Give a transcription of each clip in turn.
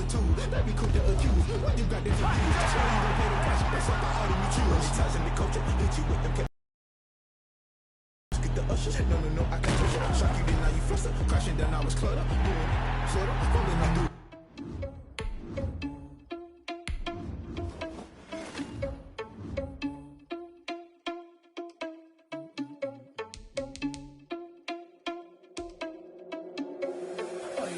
too. Let me cook the accused. When you got this abuse, that's why you gon' pay the price. That's like the item you choose. Ties in the culture, hit you with them. Get the usher. No, I can't touch it. Shock you, then now you fluster. Crashing down, I was clutter. Slow up, falling on through.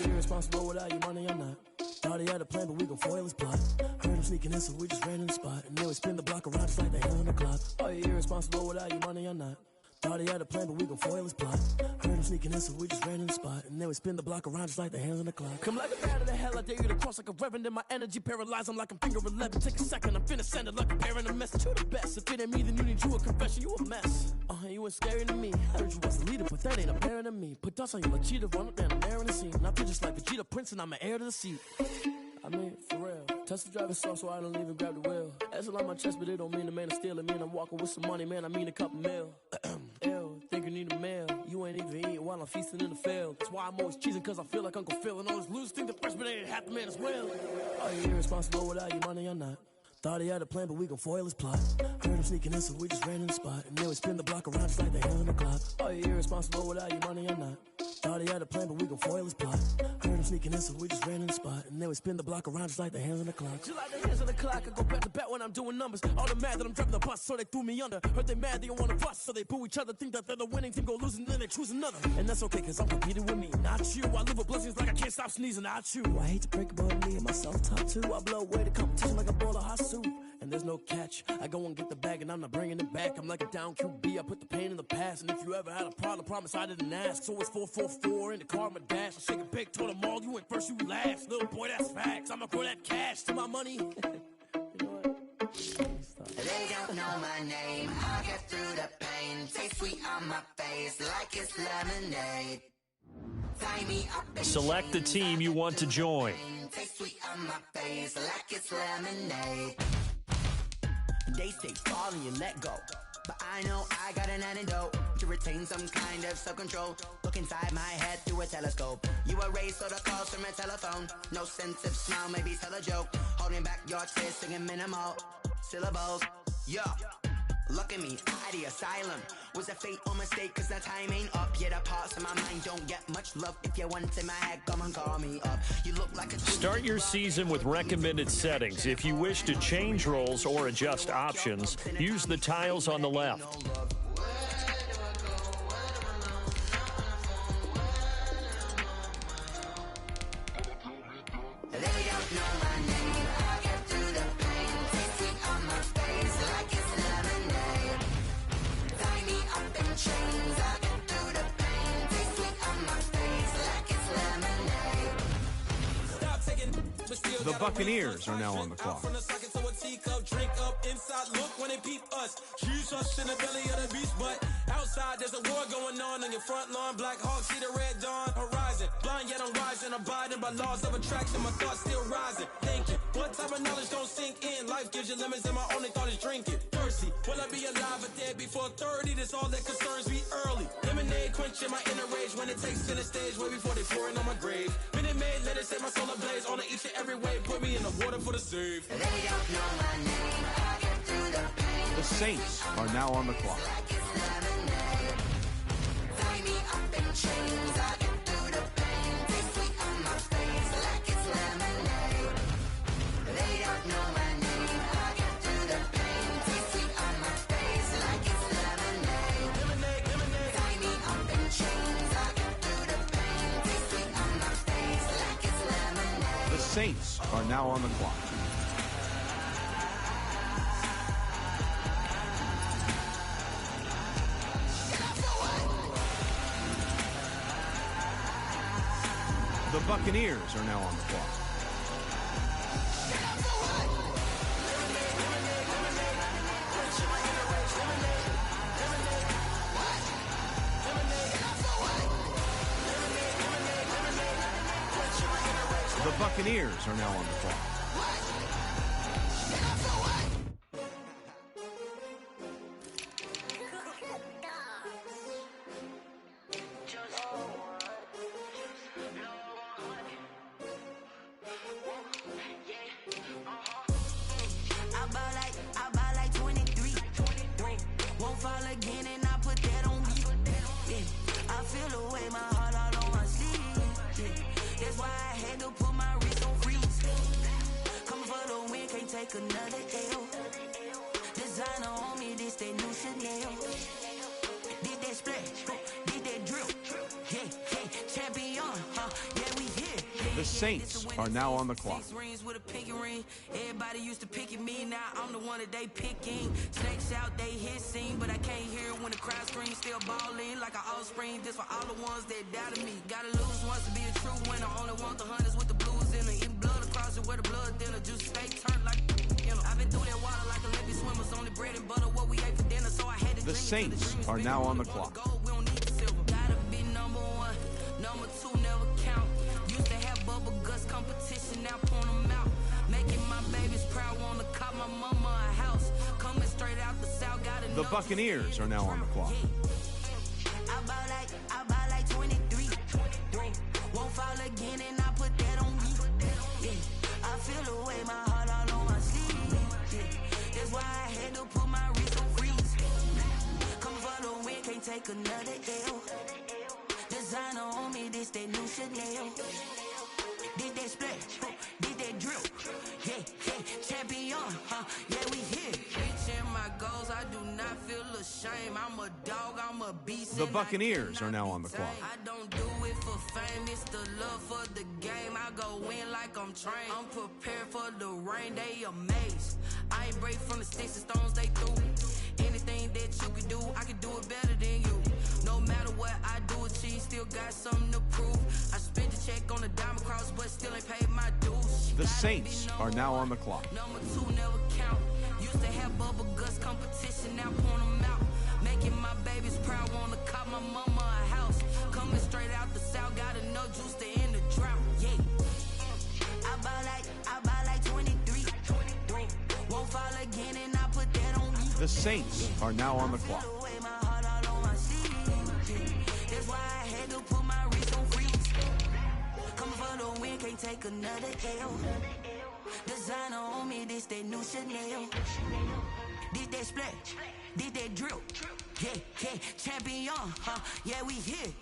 Irresponsible without your money, I'm not. Thought he had a plan, but we gon' foil his plot. Heard him sneaking in, so we just ran in the spot. And then we spin the block around just like the hand on the clock. Are you irresponsible without your money, I'm not. Thought he had a plan, but we gon' foil his plot. Heard him sneaking in, so we just ran in the spot. And then we spin the block around just like the hands on the clock. Come like a bat of the hell, I dare you to cross like a reverend. In my energy paralyzed, I'm like I'm finger 11. Take a second, I'm finna send it like a parent a message. You the best, if it ain't me, then you need you a confession. You a mess. You ain't scary to me. Heard you was the leader, but that ain't apparent to me. Put dust on you like Cheetah, run up down, I'm there in the scene. Not just like Vegeta Prince, and I'm an heir to the seat. I mean, for real. Touch the driver's soft, so I don't even grab the wheel. That's a lot on my chest, but it don't mean the man is stealing. Mean I'm walking with some money, man. I mean a couple mil. Ew, think you need a meal. You ain't even eating while I'm feasting in the field. That's why I'm always cheesing, cause I feel like Uncle Phil. And all those losers think the freshman ain't half the man as well. Are you irresponsible without your money? I'm not. Thought he had a plan, but we gon' foil his plot. Heard him sneaking in, so we just ran in the spot. And then we spin the block around just like the hand on the clock. Are you irresponsible without your money? I'm not. Thought he had a plan, but we gon' foil his plot. Heard him sneaking in, so we just ran in the spot. And then we spin the block around just like the hands on the clock. Just like the hands on the clock, I go back to back when I'm doing numbers. All the mad that I'm driving the bus, so they threw me under. Heard they mad, they don't wanna bust, so they boo each other. Think that they're the winning team, go losing, then they choose another. And that's okay, cause I'm competing with me, not you. I live with blessings like I can't stop sneezing, not you. I hate to break about me and myself top too. I blow away the competition like a bowl of hot soup. And there's no catch. I go and get the bag and I'm not bringing it back. I'm like a down QB, I put the pain in the past. And if you ever had a problem, promise I didn't ask. So it's 444 in the car, my dash. I shake a big, told them all, you went first, you last. Little boy, that's facts. I'ma grow that cash to my money. You know what? They don't know my name. I get through the pain. Taste sweet on my face like it's lemonade. Tie me up and select the team you want to join. Taste sweet on my face like it's lemonade. They say fall and you let go. But I know I got an antidote to retain some kind of self-control. Look inside my head through a telescope. You erase all the calls from a telephone. No sense of smile, maybe tell a joke. Holding back your tears, singing minimal syllables. Yeah, look at me, out the asylum. Was a fate or mistake, cause the time ain't up. Yet the parts of my mind don't get much love. If you want in my head, come and call me up. You look like a... Start your season with recommended settings. If you wish to change roles or adjust options, use the tiles on the left. The Buccaneers are now on the clock. Drink up inside, look when they peep us. Choose us in the belly of the beast, but outside there's a war going on your front lawn. Black Hawk, see the red dawn horizon. Blind yet I'm rising, abiding by laws of attraction. My thoughts still rising, thinking what type of knowledge don't sink in. Life gives you limits and my only thought is drinking. Thirsty, will I be alive or dead before 30? That's all that concerns me early. Lemonade quenching my inner rage when it takes center stage way before they pouring on my grave. Minute Maid, let it set my soul ablaze on each and every way. Put me in the water for the save. They don't know my name. I get through the pain. The Saints are now on the clock. Like it's lemonade. Tie me up in chains. I get through the pain. Taste sweet on my face like it's lemonade. They don't know my name. I get through the pain. Taste sweet on my face like it's lemonade. Lemonade. Tie me up in chains. I get through the pain. Taste sweet on my face like it's lemonade. The Saints are now on the clock. The Buccaneers are now on the clock. The Buccaneers are now on the clock. had to put my wrist on freeze. Coming for the win, can't take another L. Designer on me, this that new Chanel. Did that splash, did that drill. Yeah, champion, yeah, we here. The Saints are now on the clock. Rings with a pinky ring. Everybody used to pick at me, now I'm the one that they picking. Snakes out, they hissing, but I can't hear when the crowd screams. Still balling like an offspring. This for all the ones that doubted me. Gotta lose once to be a true winner. Only want the hunters with the blues in it. Eating blood across it where the blood thinner. Juice stay turned like I've been through that water like Olympic swimmers. Only bread and butter what we ate for dinner, so I had to The Saints are now on the clock. We don't need silver. Gotta be number one, number two never count. Used to have bubble guts competition, now point them out. Making my babies proud, wanna cop my mama a house. Coming straight out the south, gotta The Buccaneers are now on the clock. I buy like 23. Won't fall again and I put that on me. Yeah. I feel the way my heart all on my sleeve. Yeah. That's why I had to put my wrist on freeze. Coming for the win, can't take another L. Designer on me, this that new Chanel. Did that splash, did that drill. Yeah, champion, yeah, we here. Reaching my goals, I do not feel ashamed. I'm a dog, I'm a beast. The Buccaneers are now on the clock. I don't do it for fame, it's the love for the game. I go in like I'm trained. I'm prepared for the rain, they amazed. I ain't break from the sticks and stones they threw. Anything that you can do, I can do it better than you. No matter what I do, achieve, still got something to prove. I spent the check on the diamond cross, but still ain't paid my dues. The Saints are now on the clock. Number two never count. Used to have bubble guts competition, now point them out. Making my babies proud, wanna cop my mama a house. Coming straight out the south, got enough juice to end the drought. Yeah. I buy like 23. Won't fall again and I put that on me. The Saints are now on the clock. That's why I had to put my wrist on freeze. Coming for the win, can't take another L. Designer on me, this that new Chanel. Did that splash, did that drill. Yeah, champion, yeah, we here.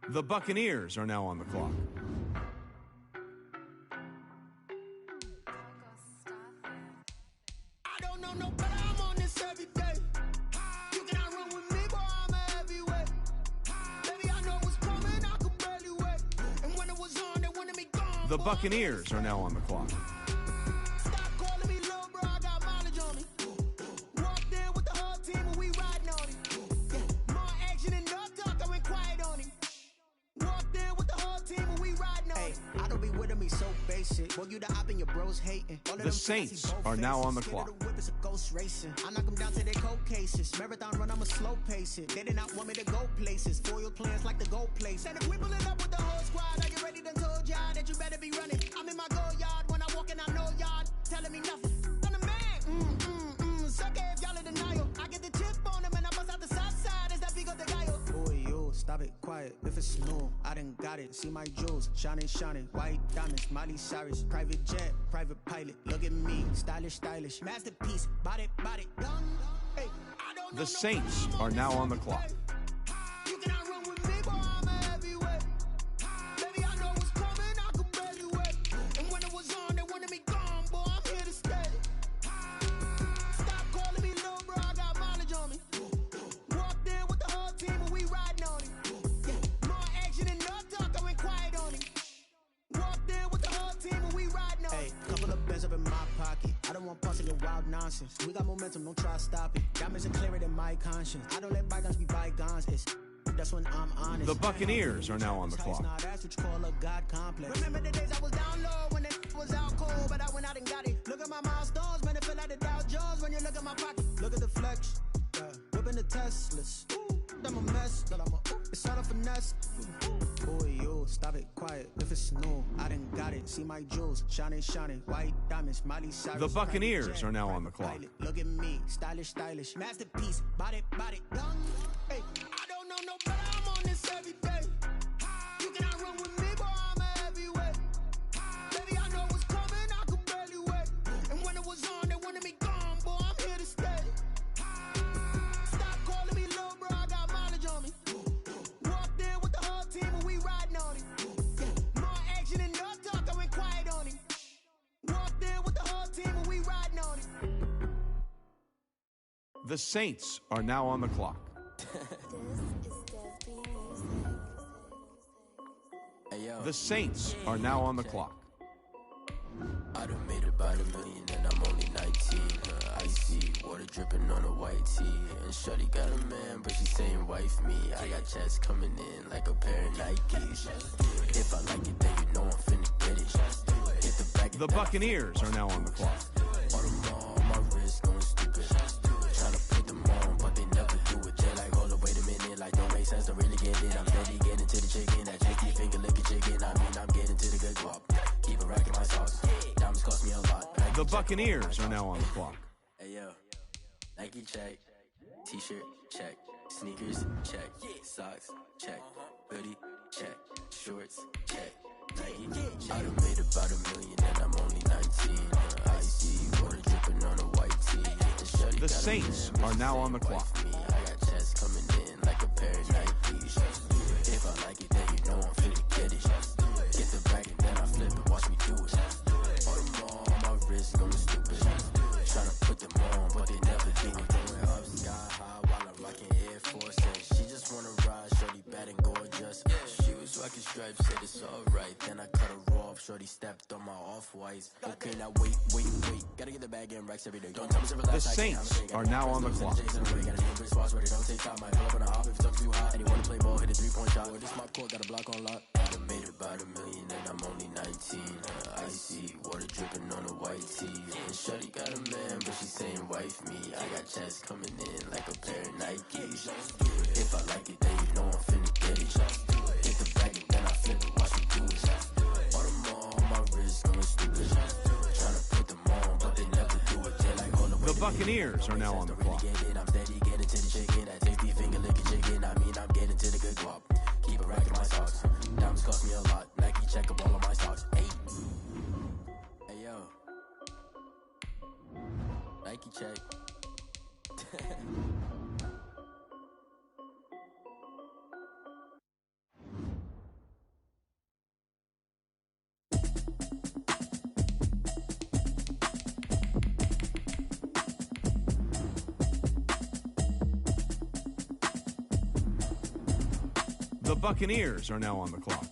The Buccaneers are now on the clock. I don't know no better, I'm on this every day. You cannot run with me, boy, I'm a heavyweight. Baby, I know what's coming, I could barely wait. And when it was on, they wanted me gone. The Buccaneers are now on the clock. Stop calling me little bro, I got mileage on me. Walked in with the whole team and we riding on it. Yeah. More action than no talk, I went quiet on him. Walked in with the whole team and we riding on it. I don't be with me so basic. Boy, you the op and your bros hating. The Saints are now on the clock. I knock them down to their cold cases. Marathon run, I'ma slow pace it. They did not want me to go places. Foil plans like the go place. And if we pulling up with the whole squad, are you ready? Done told y'all that you better be running. I'm in my go yard when I walk in, I know y'all telling me nothing. I'm the man. Suck it if y'all in denial. I get the chip on them and I bust out the south side. Is that Vigo de Gallo? Boy, yo, stop it, quiet. If it's new, I done got it. See my jewels, shining. White diamonds, Miley Cyrus. Private jet, private pilot. Look at me, stylish. Masterpiece, body, done. Hey, I don't know The Saints are now on the clock. You cannot run with me, boy, I'm a heavyweight. Baby, I know what's coming, I could barely wait. And when it was on, they wanted me gone, boy, I'm here to stay. Stop calling me little bro, I got mileage on me. Walked in with the whole team and we riding on it. Yeah. More action than no talk, I went quiet on it. Walked in with the whole team and we riding on it. Hey, couple of bands up in my pocket. I don't want parts of your wild nonsense. We got momentum, don't try to stop it. Diamonds are clearer than my conscience. I don't let bygones be bygones. That's when I'm honest. The Buccaneers are now on the clock. Now that's what you call a God complex. Remember the days I was down low when it was out cold, but I went out and got it. Look at my milestones, man, it feel like the Dow Jones when you look at my pocket. Look at the flex, whipping the Teslas. I'm a mess, it's all a finesse. Boy, yo, stop stop it, quiet. If it's new, I done got it. See my jewels, shining, shining. White diamonds, Miley Cyrus. The Buccaneers are now on the clock. Look at me, stylish, stylish. Masterpiece, body, body. Hey, I don't know no better, I'm on this every day. You cannot run with me, boy, I'm a heavyweight. Baby, I know what's coming, I could barely wait. And when it was on, they wanted me gone, boy, I'm here to stay. Stop calling me little bro, I got mileage on me. Walked in with the whole team and we riding on it. More action and no talk, I went quiet on him. Walked in with the whole team and we riding on it. The Saints are now on the clock. The Saints are now on the clock. I done made about $1 million and I'm only 19. Icy water dripping on a white tee. And shorty got a man, but she saying wife me. I got checks coming in like a pair of Nikes. If I like it, then you know I'm finna get it. Get the back. The Buccaneers are now on the clock. On my wrist going stupid. Tryna put them on, but they never do it. They're like, hold up, wait a minute. Like, don't make sense to really get it. I'm steady getting to the chicken. That tasty finger licking chicken. I mean, I'm getting to the good guap. Keep it racking my sauce. Diamonds cost me a lot. The Buccaneers are now on the clock. Hey, yo. Nike check. T-shirt check. Sneakers check. Socks check. Hoodie check. Shorts check. Nike check. I done made about $1 million and I'm only 19. Icy water dripping on a white tee. The Saints are now on the clock. I got checks coming in like a pair of Nikes. If I like it, then you know I'm finna get it. Get the bag and then I flip it. Watch me do it. All them on my wrist going stupid. Tryna put them on, but they never do it. Going up sky high while I'm rocking Air Force. She just wanna ride, shorty bad and gorgeous. She was rocking stripes, said it's alright. Then I cut her off, shorty stepped on my off-whites. Okay, now wait. Gotta get the bag and racks every day. Don't tell me to relax. The Saints are now on the clock. Gotta name Chris Fox, where they don't take time. Might pull up on a hop if it's too hot. And you wanna play ball, hit a 3-point shot. Or this my court, got a block on lock. I done made about $1 million and I'm only 19. Icy water dripping on a white tee. And shorty got a man, but she saying wife me. I got checks coming in like a pair of Nikes. If I like it, then you know I'm finna get it. Get the bag and then I flip it. Watch me do it. All them on my wrist going stupid. Tryna put them on, but they never do it. They're like, hold up. The Buccaneers are now on the clock. I'm steady getting to the chicken. That tasty finger licking chicken. I mean, I'm getting to the good guap. Keep it racking my socks. Diamonds cost me a lot. Nike check up all of my stocks. Hey yo. Nike check. The Buccaneers are now on the clock.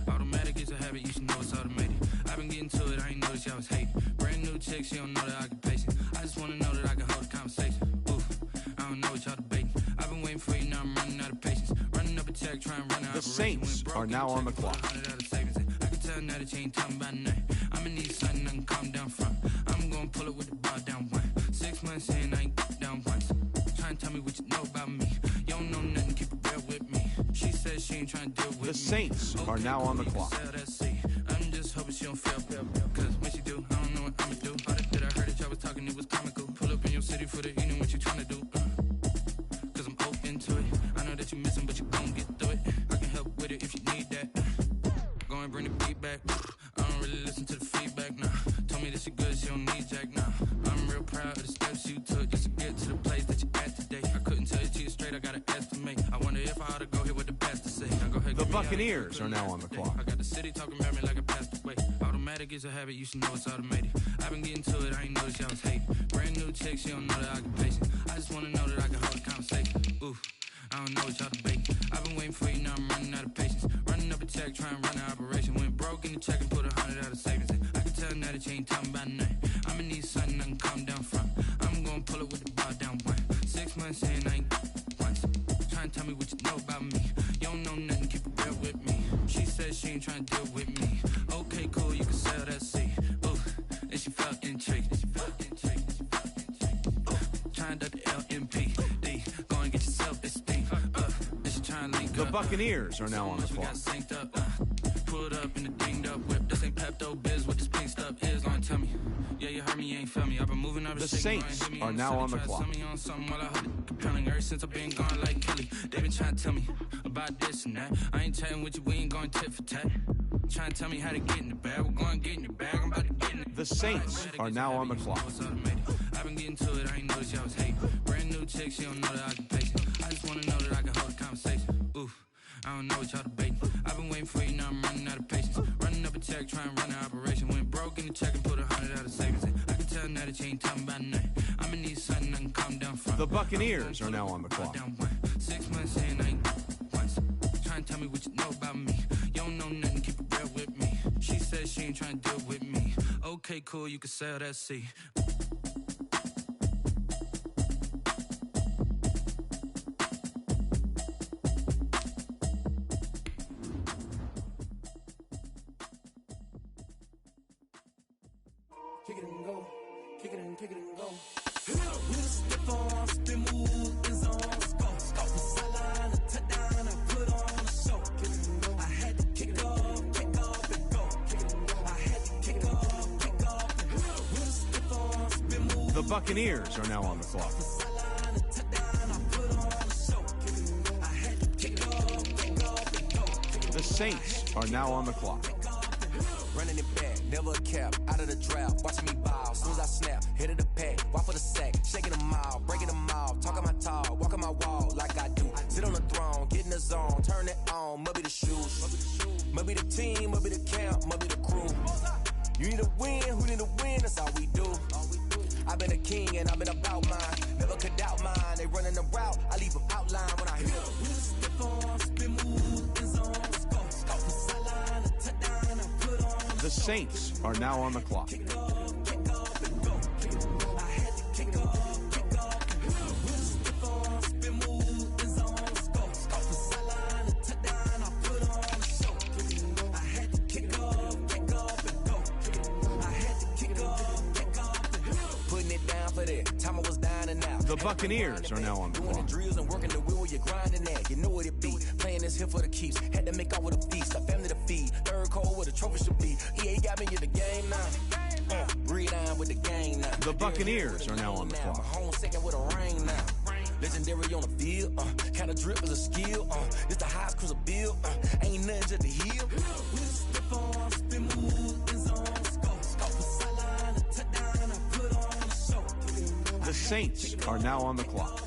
Automatic is a habit, you should know it's automated. I've been getting to it, I ain't noticed y'all was hating. Brand new chick, she don't know that I can pace it. I just wanna know that I can hold a conversation. Oof, I don't know what y'all debating. I've been waiting for you, now I'm running out of patience. Running up a check, trying to run out. The Saints are now on the clock. I can tell now that you ain't talking about nothing. I'ma need something I can calm down from. I'm gonna pull it with the bar down one. 6 months in, I ain't down once. Try and tell me what you know about me. You don't know nothing, keep it real with me. She says she ain't trying to deal with me. The Saints are now on the clock. I'm just hoping she don't fail. Cause when she do, I don't know what I'ma do. All that I heard that y'all was talking, it was comical. Pull up in your city for the evening, what you trying to do? Cause I'm open to it. I know that you missing, but you gon' get through it. I can help with it if you need that. Go and bring the beat back. I don't really listen to the feedback, nah. Told me that she good, she don't need jack, nah. I'm real proud of the steps you took just to get to the place that you at today. I couldn't tell you to you straight, I gotta estimate. I wonder if I ought to go here with the best to say. Now go ahead, The Buccaneers are now on the clock. I got the city talking about me like I passed away. Automatic is a habit, you should know it's automated. I've been getting to it, I ain't noticed y'all was hating. Brand new chick, she don't know that I can pace it. I just wanna know that I can hold a conversation. Oof, I don't know what y'all debating. I've been waiting for you, now I'm running out of patience. Running up a check, trying to run an operation. Went broke in the check and put 100 out of savings in. I can tell now that you ain't talking about nothing. I'ma need something I can calm down from. I'm gonna pull it with the bar down one. 6 months in, I ain't once. Try and tell me what you know about me. You don't know nothing, keep it real with me. She says she ain't trying to deal with me. Okay, cool, you can sell that seat. Ooh, and she felt intrigued. Trying to duck the LMP. D, go and get your self-esteem. And she trying to link up. Buccaneers are now on the clock. Pulled up in the dinged up whip. This ain't Pepto Biz. What this pink stuff is, don't tell me. Yeah, you heard me, you ain't felt me. I've been moving up The Saints are now on the clock. Compelling ever since I've been gone like Kelly. They been trying to tell me about this and that. I ain't chatting with you, we ain't going tit for tat. Trying to tell me how to get in the bag. We're going to get in the bag. I'm about to get in it. The Saints are now on the clock. I've been getting to it, I ain't noticed y'all was hating. Brand new chick, she don't know that I can pace it. I just wanna know that I can hold a conversation. Oof, I don't know what y'all debating. I've been waiting for you, now I'm running out of patience. Running up a check, trying to run an operation. Went broke in the check and put 100 out of savings in. I can tell now that you ain't talking about nothing. I'ma need something I can calm down from. The Buccaneers are now on the clock. 6 months in, I ain't once. Trying to tell me what you know about me. You don't know nothing, keep it real with me. She said she ain't trying to deal with me. Okay, cool, you can sell that seat. Kick it and go, kick it and go. With a stiff arm, spin move, in zone, scope. From sideline to touchdown, I put on a show. I had to kick off and go. I had to kick off and go. With a stiff arm, spin move. The Buccaneers are now on the clock. From sideline to touchdown, I put on a show. I had to kick off and go. The Saints are now on the clock. Running it back, never a cap, out of the drought, watching me ball, soon as I snap, hit of the pack, walk for the sack, shaking them out, breaking them out, talking my talk, walking my wall like I do, sit on the throne, get in the zone, turn it on, must be the shoes, must be the team, must be the camp, must be the crew, you need a win, who need a win, that's all we do, I've been a king and I've been about mine, never could doubt mine, they running the route, I leave them outline when I hit them. With a stiff arm, spin move, in zone, scope. From sideline to touchdown, I put on. The Saints are now on the clock. The Buccaneers are now on the clock. Drills and working the wheel where you're grinding at. You know what it be. Playing this here for the keeps. Had to make out with a feast. A family to feed. Third cold where the trophy should be. EA got me in the game now. Breed on with the game now. The Buccaneers are now on the clock. Home second with a ring now. Legendary on the field. Kind of drip is a skill. This the highest cruiser bill. Ain't nothing just the heel. With a stiff arm, spin move, in zone, scope. From sideline to touchdown, I put on a show. The Saints are now on the clock.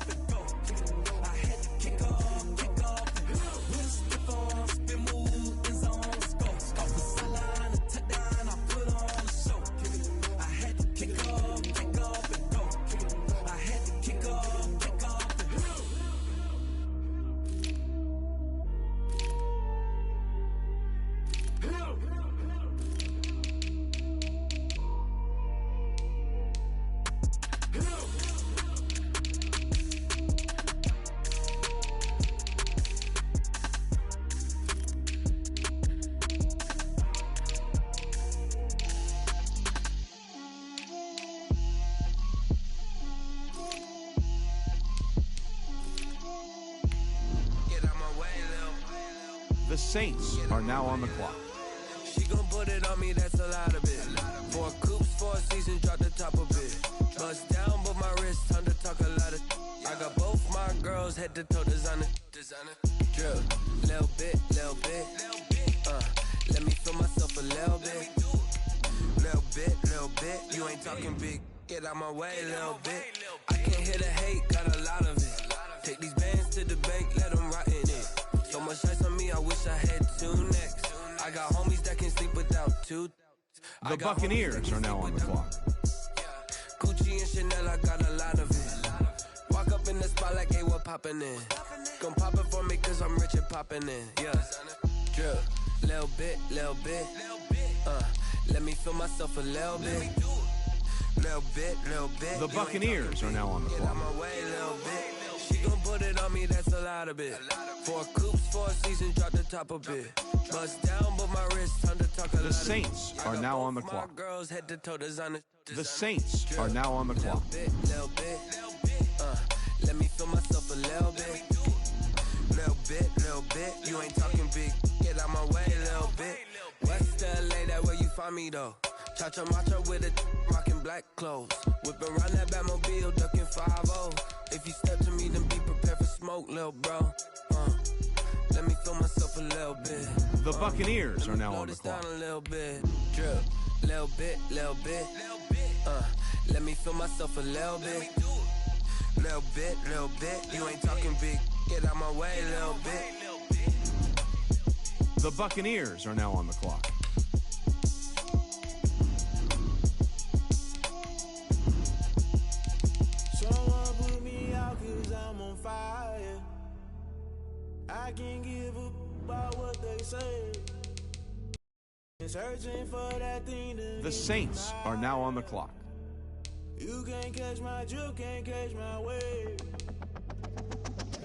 The Saints are now on the clock. She gon' put it on me, that's a lot of it. 4 coops, 4 seasons, drop the top of it. Bust down, but my wrist, time to talk a lot of. I got both my girls, head to toe designer. Drill, little bit. Let me feel myself a little bit. Little bit. You ain't talking big, get out my way, little bit. I can't hear the hate, got a lot of it. Take these bands to the bank, let them rot in it. So much ice on me, I wish I had 2 necks. I got homies that can sleep without 2. The Buccaneers are now on the clock. Gucci and Chanel, I got a lot of it. Walk up in the spot like, hey, what poppin' in? Gon' pop it for me cause I'm rich and poppin' in. Yeah, drill, little bit. Let me feel myself a little bit. Little bit. The Buccaneers are now on the clock. Get out my way, little bit. She gon' put it on me, that's a lot of it. 4 coops, 4 seasons, drop the top a bit. Bust down, but my wrist, time to talk a lot. The Saints are now on the clock. Girls head to toe designer. The Saints are now on the clock. Little bit. Let me feel myself a little bit. little bit. You ain't talking big, get out my way, little bit. West LA, that where you find me though. Cha-cha matcha with a rockin' black clothes. Whippin' around that Batmobile, duckin' 5-0. If you step to me, then be prepared for smoke, little bro. Let me feel myself a little bit. The Buccaneers are now on the clock. Down a little bit. Drip, little bit, little bit. Let me feel myself a little bit. Little bit, little bit. You ain't talking big. Get out my way, little bit. The Buccaneers are now on the clock. Someone put me out 'cause I'm on fire. I can't give up about what they say. Searching for that thing to The Saints are now on the clock. You can't catch my drift, can't catch my wave.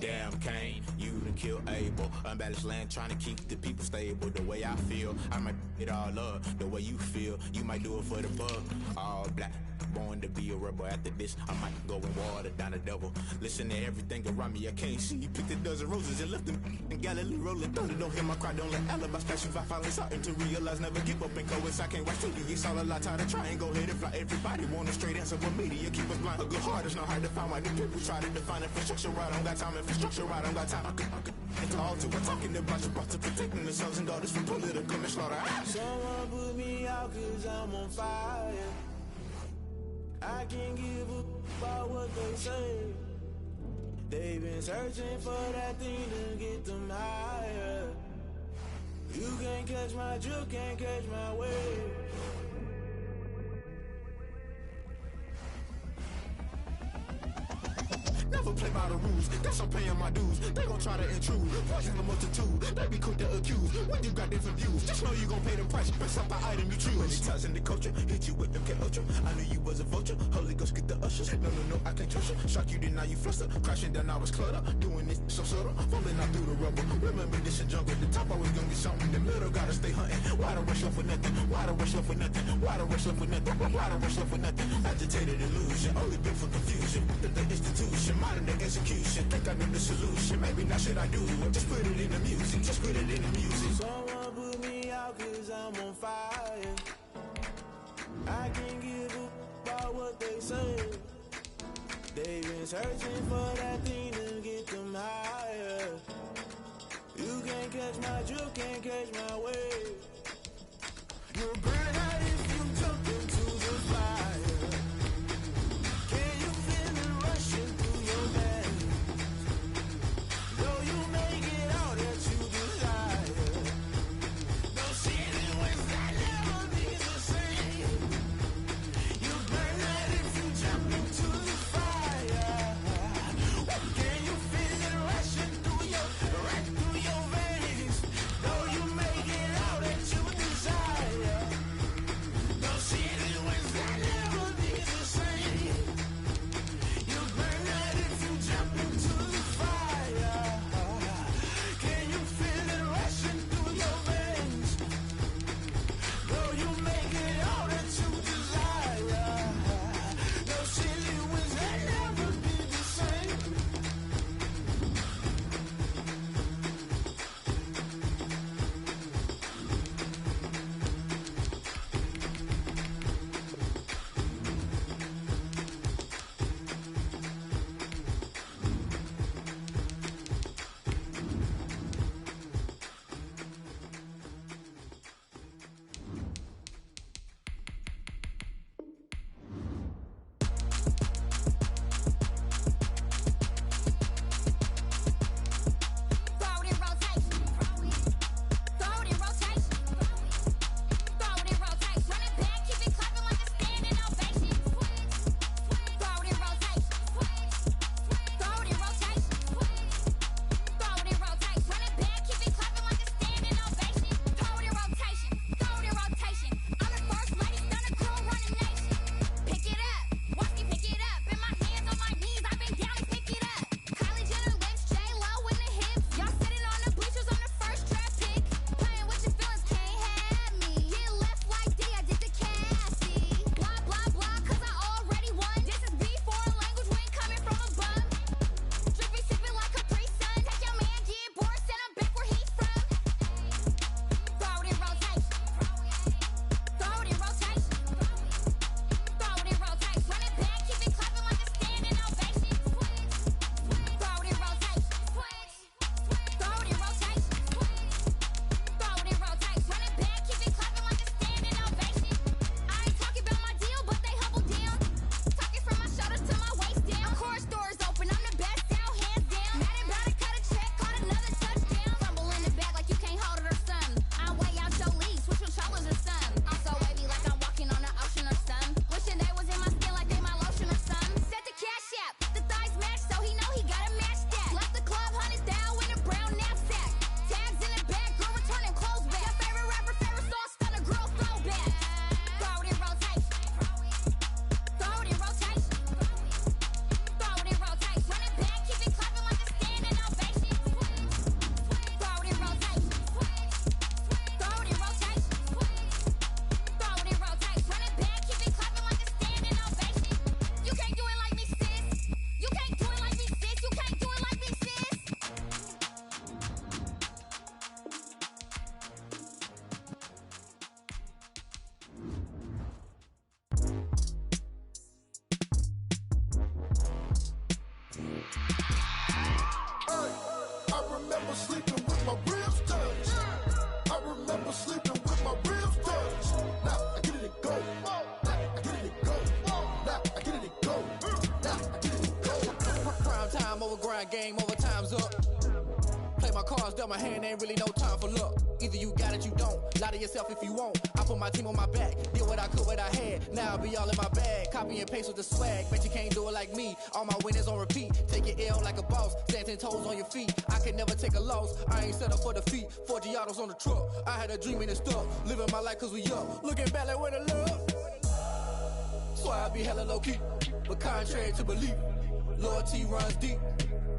Damn, Kane, you done killed Abel. Unbalanced land, trying to keep the people stable. The way I feel, I might it all up. The way you feel, you might do it for the bug. All black, born to be a rebel. After this, I might go and water down the devil. Listen to everything around me, I can't see. Picked a dozen roses and left them in Galilee rolling thunder. Don't hear my cry, don't let alibis flash. If I finally starting to realize, never give up and coincide. I can't watch TV, it's all a lot. Tired of trying, go ahead and fly. Everybody want a straight answer, but media keep us blind. A good heart is not hard to find. Why the people try to define infrastructure right? I don't got time, infrastructure right, I don't got time. I could all to. We're talking about you, about to protecting the sons and daughters from political and slaughter. Someone put me out 'cause I'm on fire. I can't give up about what they say. They've been searching for that thing to get them higher. You can't catch my drift, can't catch my wave. Never play by the rules, guess I'm paying my dues. They gon' try to intrude, poison the multitude. They be quick to accuse, when you got different views. Just know you gon' pay the price, best up the item you choose. Many times in the culture, hit you with the K-Ultra. I knew you was a vulture, Holy Ghost get the ushers. No, I can't trust you. Shock you, then now you fluster. Crashing down, I was cluttered. Doing this so subtle, falling out through the rubble. Remember this is jungle, the top always gonna get something. The middle gotta stay hunting. Why the rush left for nothing? Why the rush left for nothing? Why the rush left for nothing? Why the rush left for nothing? Agitated illusion, only built for confusion. The institution, modern day execution. Think I know the solution. Maybe not should I do it? Just put it in the music. Just put it in the music. Someone put me out 'cause I'm on fire. I can't give up about what they say. They've been searching for that thing to get them higher. You can't catch my drift, can't catch my wave. You'll burn out if you jump into the fire. Can you feel it rushing through your veins? Though you make it all that you desire. No sin when that never be the same. You burn out if you jump into the fire. Can you feel it rushing through your veins? Though you make it all that you desire. mind game, overtime's up. Play my cards, dealt my hand, ain't really no time for luck. Either you got it, you don't. Lie to yourself if you won't. I put my team on my back, did what I could, what I had. Now I'll be all in my bag, copy and paste with the swag. Bet you can't do it like me. All my winners on repeat. Take your L like a boss, stand 10 toes on your feet. I can never take a loss. I ain't set up for defeat. 4 Giottos on the truck. I had a dream and it stuck. Living my life cause we up. Looking back like where the love. So I be hella low key, but contrary to belief, loyalty runs deep.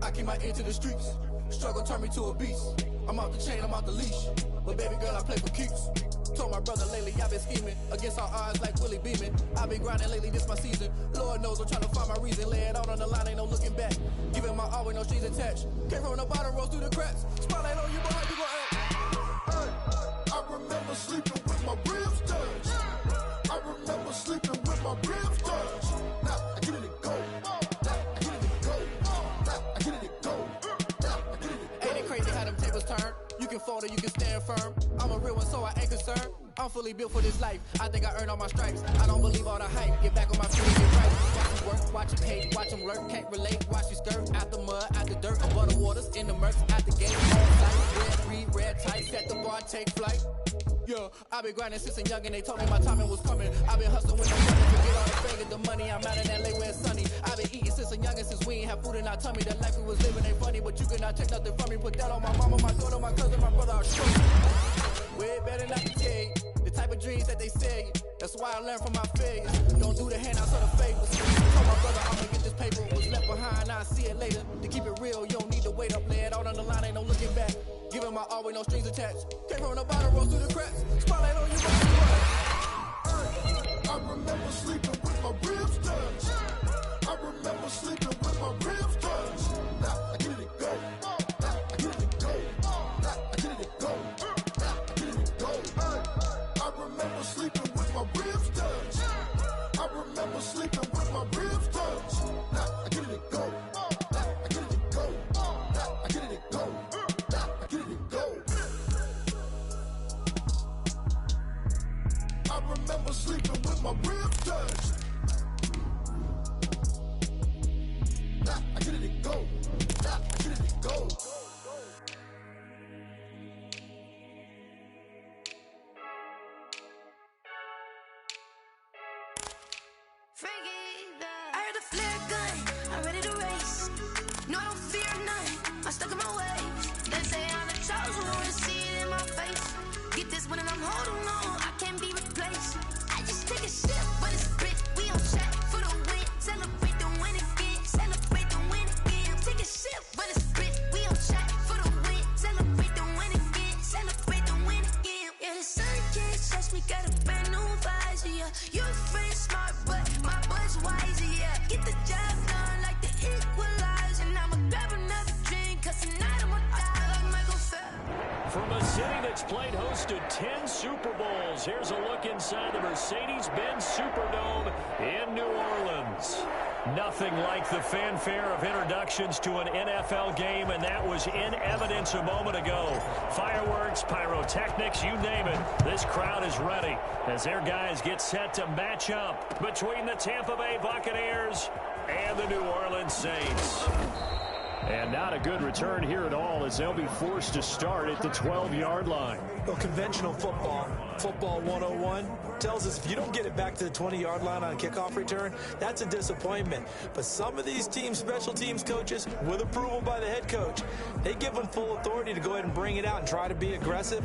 I keep my ear to the streets. Struggle turned me to a beast. I'm off the chain, I'm off the leash. But baby girl, I play for keeps. Told my brother lately, I've been scheming against all odds like Willie Beeman. I've been grinding lately, this my season. Lord knows I'm trying to find my reason. Lay it out on the line, ain't no looking back. Giving my all with no strings attached. Came from the bottom, rose through the cracks. Spotlight on you, boy, you gon' act. Hey, I remember sleeping with my ribs touched. I remember sleeping with my ribs touched. Now I get it to go. Now I get it to go. Now I get it to go. Now I get it to go. Ain't it crazy how them tables turn? You can fold or you can stand firm. I'm a real one, so I ain't concerned. I'm fully built for this life. I think I earned all my stripes. I don't believe all the hype. Get back on my feet and get right. Watch them work, watch them hate, watch them lurk. Can't relate, watch you skirt. Out the mud, out the dirt, above the waters, in the murks, out the gate, on sight. Red, read, red, tight, set the bar, take flight. Yeah, I've been grinding since a young and they told me my timing was coming. I've been hustling with no money, forget all the fame and the money. I'm out in LA where it's sunny. I've been eating since a young and since we ain't have food in our tummy. The life we was living ain't funny, but you cannot take nothing from me. Put that on my mama, my daughter, my cousin, my brother, I'll show you. Way better not to tell you the type of dreams that they sell you. That's why I learned from my failures. Don't do the handouts or the favors. Told my brother I'ma get this paper. Was left behind, I'll see it later. To keep it real, you don't need to wait up. Lay it out on the line, ain't no looking back. Giving my all with no strings attached. Came from the bottom, rose through the cracks. Spotlight on you, I remember sleeping with my ribs touched. I remember sleeping with my ribs touched. Now I get it to go. Now I get it to go. Now I get it to go. Now I get it to go. I remember sleeping with my ribs touched. I remember sleeping with my ribs touched. Now I get it to go. Now I get it to go. Now I get it to go. Now I get it to go. I remember sleeping with my ribs touched. Now I get it to go. Now I get it to go. I heard the flare gun, I'm ready to race. No, I don't fear none, I'm stuck in my ways. They say I'm the chosen one, see it in my face. Get this one and I'm holding on, I can't be replaced. I just take a sip, but it's rich, we on track for the win. Celebrate the win again, celebrate the win again. Take a sip, but it's rich, we on track for the win. Celebrate the win again, celebrate the win again. Yeah, the sun can't touch me, got a brand new visor, yeah. Your friend's smart, but my boy's wiser, yeah. Get the job done like the equalizer. And I'ma grab another drink, cause tonight I'ma die like Michael Phelps. From a city that's played host to 10 Super Bowls, here's a look inside the Mercedes-Benz Superdome in New Orleans. Nothing like the fanfare of introductions to an NFL game, and that was in evidence a moment ago. Fireworks, pyrotechnics, you name it. This crowd is ready as their guys get set to match up between the Tampa Bay Buccaneers and the New Orleans Saints. And not a good return here at all as they'll be forced to start at the 12-yard line. Well, conventional football 101, tells us if you don't get it back to the 20-yard line on a kickoff return, that's a disappointment. But some of these teams, special teams coaches, with approval by the head coach, they give them full authority to go ahead and bring it out and try to be aggressive.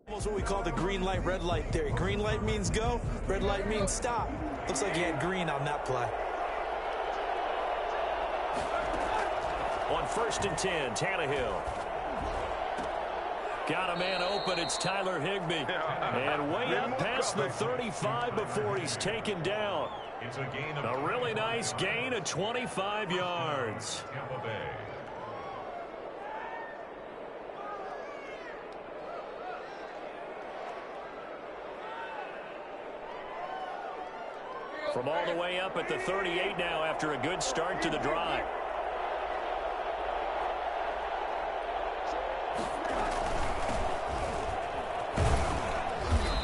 What we call the green light, red light theory. Green light means go, red light means stop. Looks like he had green on that play. On 1st and 10, Tannehill. Got a man open, it's Tyler Higbee. And way up past the 35 before he's taken down. It's a gain of a really nice gain of 25 yards. Tampa Bay. From all the way up at the 38 now after a good start to the drive.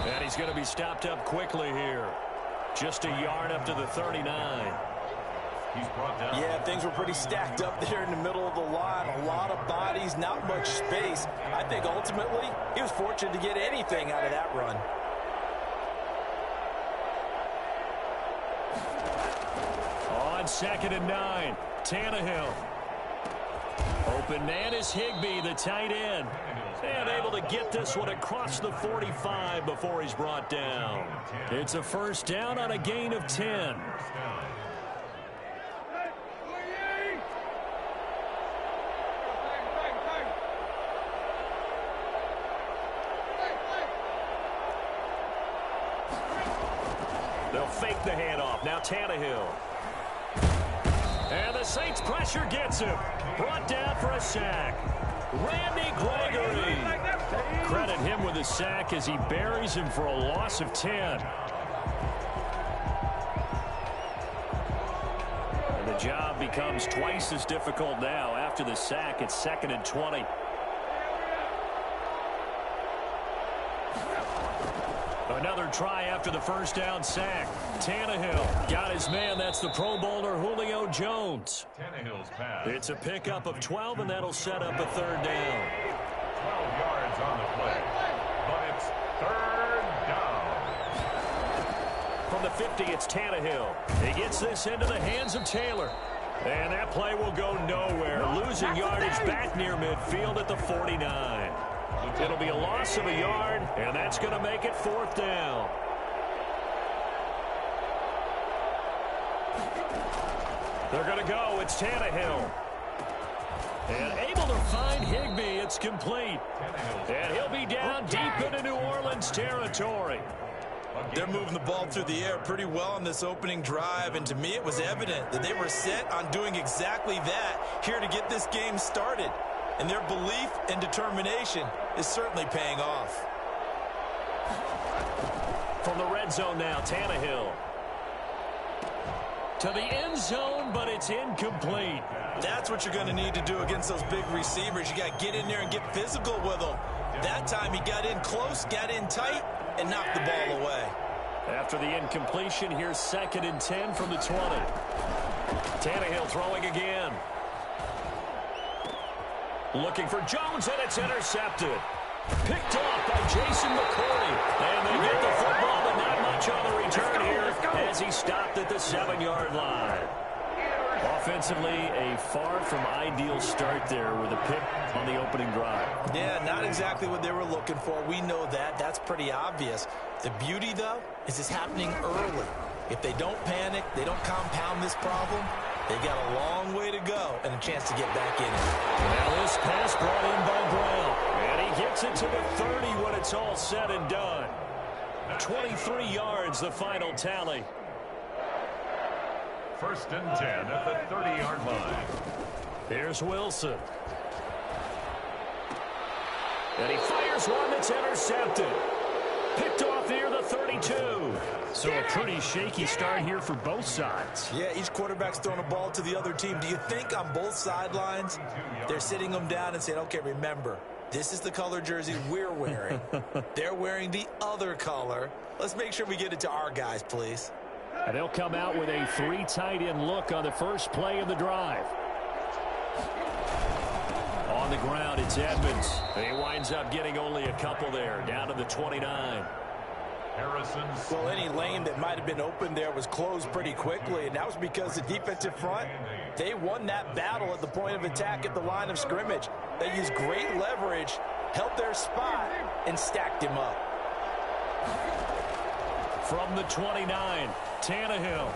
And he's going to be stopped up quickly here. Just a yard up to the 39. He's brought down. Yeah, things were pretty stacked up there in the middle of the line. A lot of bodies, not much space. I think ultimately he was fortunate to get anything out of that run. On 2nd and 9, Tannehill. Open man is Higbee, the tight end. And able to get this one across the 45 before he's brought down. It's a first down on a gain of 10. They'll fake the handoff. Now Tannehill. And the Saints pressure gets him. Brought down for a sack. Randy Gregory. Credit him with a sack as he buries him for a loss of 10. And the job becomes twice as difficult now. After the sack, it's 2nd and 20. Another try after the first down sack. Tannehill got his man. That's the Pro Bowler Julio Jones. Tannehill's pass. It's a pickup of 12, and that'll set up a third down. 12 yards on the play, but it's third down. From the 50, it's Tannehill. He gets this into the hands of Taylor. And that play will go nowhere. Losing yardage back near midfield at the 49. It'll be a loss of a yard, and that's going to make it 4th down. They're going to go. It's Tannehill. And able to find Higbee. It's complete. And he'll be down deep into New Orleans territory. They're moving the ball through the air pretty well on this opening drive, and to me it was evident that they were set on doing exactly that here to get this game started. And their belief and determination is certainly paying off. From the red zone now, Tannehill. To the end zone, but it's incomplete. That's what you're going to need to do against those big receivers. You got to get in there and get physical with them. That time he got in close, got in tight, and knocked the ball away. After the incompletion, here's 2nd and 10 from the 20. Tannehill throwing again. Looking for Jones, and it's intercepted. Picked off by Jason McCourty. And they get the football, but not much on the return here as he stopped at the 7-yard line. Offensively, a far from ideal start there with a pick on the opening drive. Yeah, not exactly what they were looking for. We know that. That's pretty obvious. The beauty, though, is it's happening early. If they don't panic, they don't compound this problem, they've got a long way to go and a chance to get back in it. Now this pass brought in by Brown. And he gets it to the 30 when it's all said and done. 23 yards, the final tally. 1st and 10 at the 30-yard line. Here's Wilson. And he fires one that's intercepted. Picked off near the 32. So a pretty shaky start here for both sides. Yeah, each quarterback's throwing a ball to the other team. Do you think on both sidelines they're sitting them down and saying, okay, remember, this is the color jersey we're wearing. They're wearing the other color. Let's make sure we get it to our guys, please. And they'll come out with a 3 tight end look on the first play of the drive. On the ground, it's Edmonds. He winds up getting only a couple there, down to the 29. Well, any lane that might have been open there was closed pretty quickly, and that was because the defensive front, they won that battle at the point of attack at the line of scrimmage. They used great leverage, held their spot, and stacked him up. From the 29, Tannehill.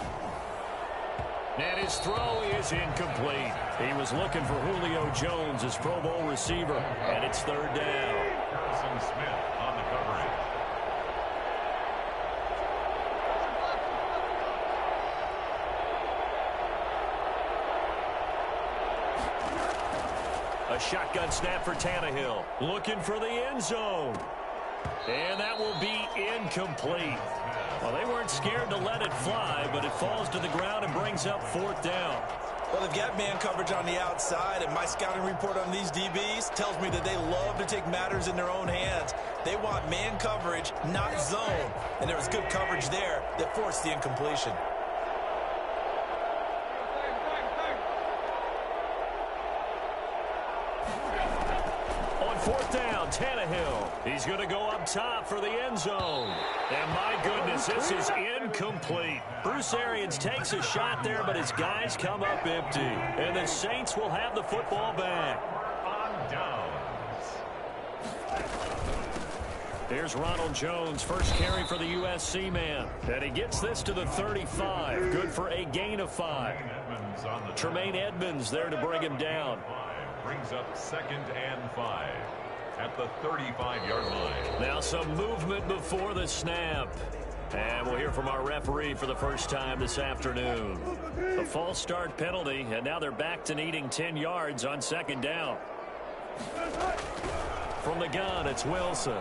And his throw is incomplete. He was looking for Julio Jones, his Pro Bowl receiver, and it's 3rd down. Harrison Smith on the coverage. A shotgun snap for Tannehill. Looking for the end zone. And that will be incomplete. Well, they weren't scared to let it fly, but it falls to the ground and brings up 4th down. Well, they've got man coverage on the outside, and my scouting report on these DBs tells me that they love to take matters in their own hands. They want man coverage, not zone. And there was good coverage there that forced the incompletion. On 4th down, Tannehill. He's going to go up top for the end zone. And my goodness, this is incomplete. Bruce Arians takes a shot there, but his guys come up empty. And the Saints will have the football back. On downs. Here's Ronald Jones, first carry for the USC man. And he gets this to the 35. Good for a gain of 5. Tremaine Edmonds there to bring him down. Brings up 2nd and 5 at the 35-yard line. Now some movement before the snap. And we'll hear from our referee for the first time this afternoon. A false start penalty, and now they're back to needing 10 yards on 2nd down. From the gun, it's Wilson.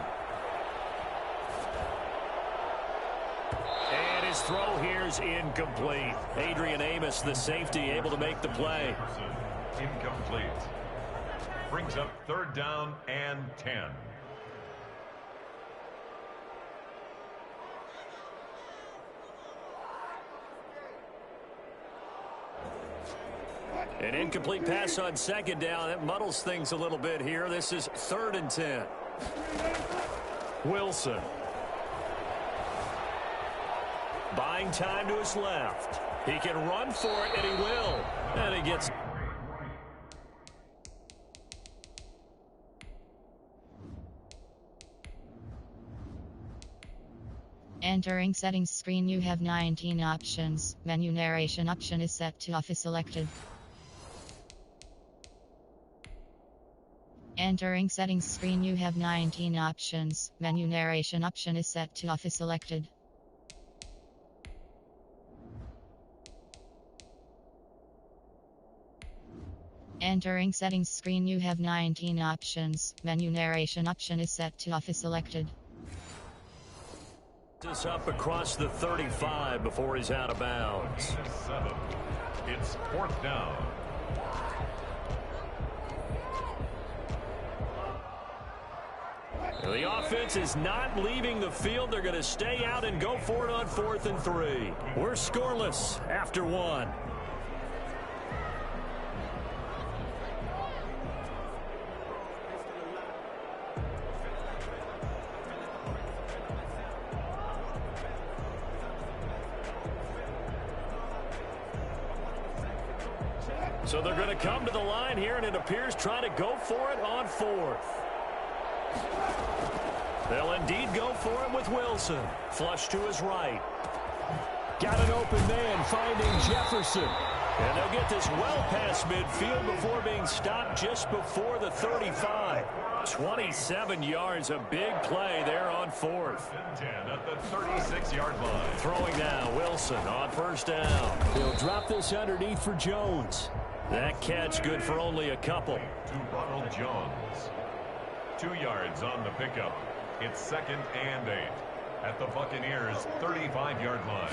And his throw here's incomplete. Adrian Amos, the safety, able to make the play. Incomplete. Brings up 3rd down and 10. An incomplete pass on 2nd down. That muddles things a little bit here. This is 3rd and 10. Wilson. Buying time to his left. He can run for it, and he will. And he gets... Entering settings screen, you have 19 options. Menu narration option is set to off is selected. Entering settings screen, you have 19 options. Menu narration option is set to off is selected. Entering settings screen, you have 19 options. Menu narration option is set to off is selected. This up across the 35 before he's out of bounds. 7. It's 4th down. The offense is not leaving the field. They're going to stay out and go for it on 4th and 3. We're scoreless after 1. So they're going to come to the line here, and it appears trying to go for it on 4th. They'll indeed go for it with Wilson. Flush to his right. Got an open man finding Jefferson. And they'll get this well past midfield before being stopped just before the 35. 27 yards, a big play there on 4th. 10 at the 36-yard line. Throwing now, Wilson on 1st down. He'll drop this underneath for Jones. That catch good for only a couple. To Ronald Jones. 2 yards on the pickup. It's 2nd and 8 at the Buccaneers' 35-yard line.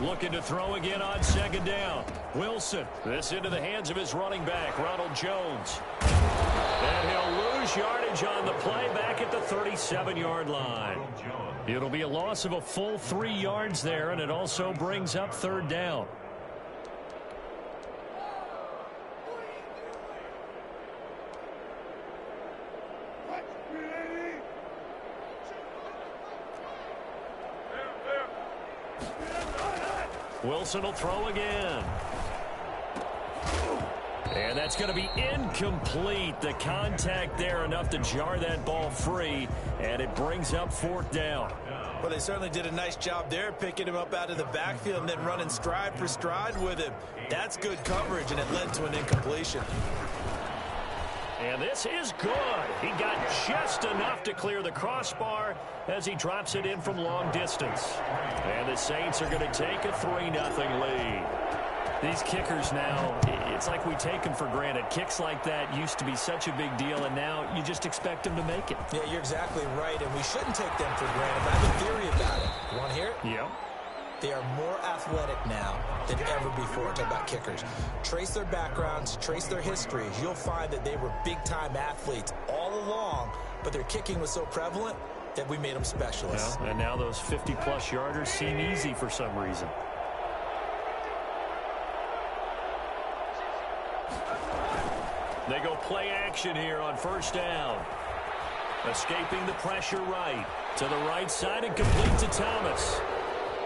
Looking to throw again on 2nd down. Wilson. This into the hands of his running back, Ronald Jones. And he'll lose yardage on the play back at the 37-yard line. It'll be a loss of a full 3 yards there, and it also brings up 3rd down. Wilson will throw again. And that's going to be incomplete. The contact there enough to jar that ball free, and it brings up 4th down. Well, they certainly did a nice job there, picking him up out of the backfield and then running stride for stride with him. That's good coverage, and it led to an incompletion. And this is good. He got just enough to clear the crossbar as he drops it in from long distance. And the Saints are going to take a 3-0 lead. These kickers now, it's like we take them for granted. Kicks like that used to be such a big deal, and now you just expect them to make it. Yeah, you're exactly right, and we shouldn't take them for granted. But I have a theory about it. You want to hear it? Yeah. They are more athletic now than ever before. Talk about kickers. Trace their backgrounds, trace their histories. You'll find that they were big-time athletes all along, but their kicking was so prevalent that we made them specialists. Well, and now those 50-plus yarders seem easy for some reason. They go play action here on first down. Escaping the pressure right. To the right side and complete to Thomas.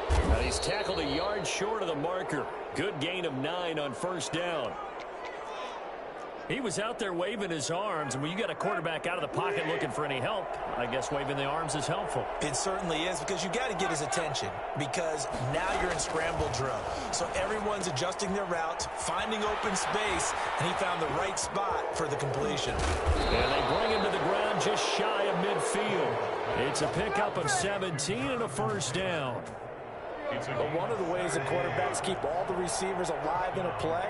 Now he's tackled a yard short of the marker. Good gain of 9 on first down. He was out there waving his arms, and when you got a quarterback out of the pocket looking for any help, I guess waving the arms is helpful. It certainly is, because you got to get his attention, because now you're in scramble drill. So everyone's adjusting their routes, finding open space, and he found the right spot for the completion. And they bring him to the ground just shy of midfield. It's a pickup of 17 and a first down. But one of the ways that quarterbacks keep all the receivers alive in a play,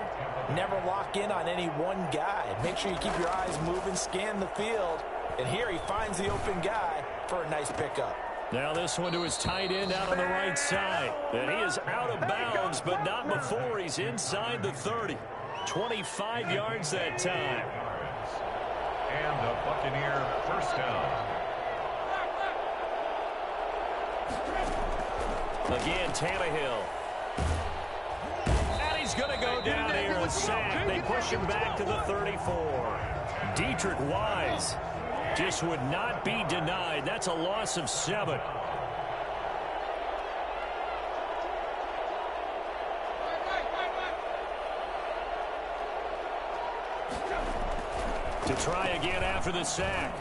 never lock in on any one guy. Make sure you keep your eyes moving, scan the field, and here he finds the open guy for a nice pickup. Now this one to his tight end out on the right side. And he is out of bounds, but not before he's inside the 30. 25 yards that time. And a Buccaneer first down. Again, Tannehill. And he's going to go down here and sack. They push him back to the 34. Dietrich Wise just would not be denied. That's a loss of 7. To try again after the sack.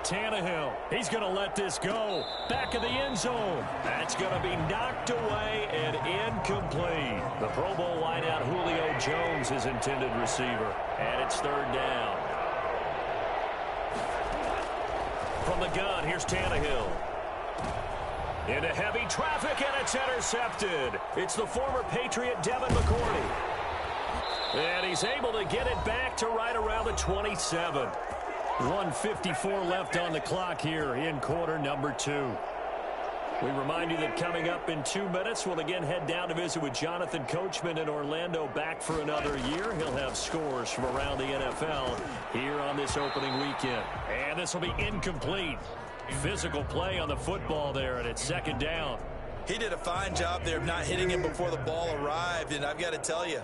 Tannehill, he's going to let this go. Back of the end zone. That's going to be knocked away and incomplete. The Pro Bowl wideout Julio Jones, his intended receiver. And it's third down. From the gun, here's Tannehill. Into heavy traffic, and it's intercepted. It's the former Patriot Devin McCourty. And he's able to get it back to right around the 27. 1:54 left on the clock here in quarter number 2. We remind you that coming up in 2 minutes, we'll again head down to visit with Jonathan Coachman in Orlando, back for another year. He'll have scores from around the NFL here on this opening weekend. And this will be incomplete. Physical play on the football there, and it's second down. He did a fine job there of not hitting him before the ball arrived, and I've got to tell you,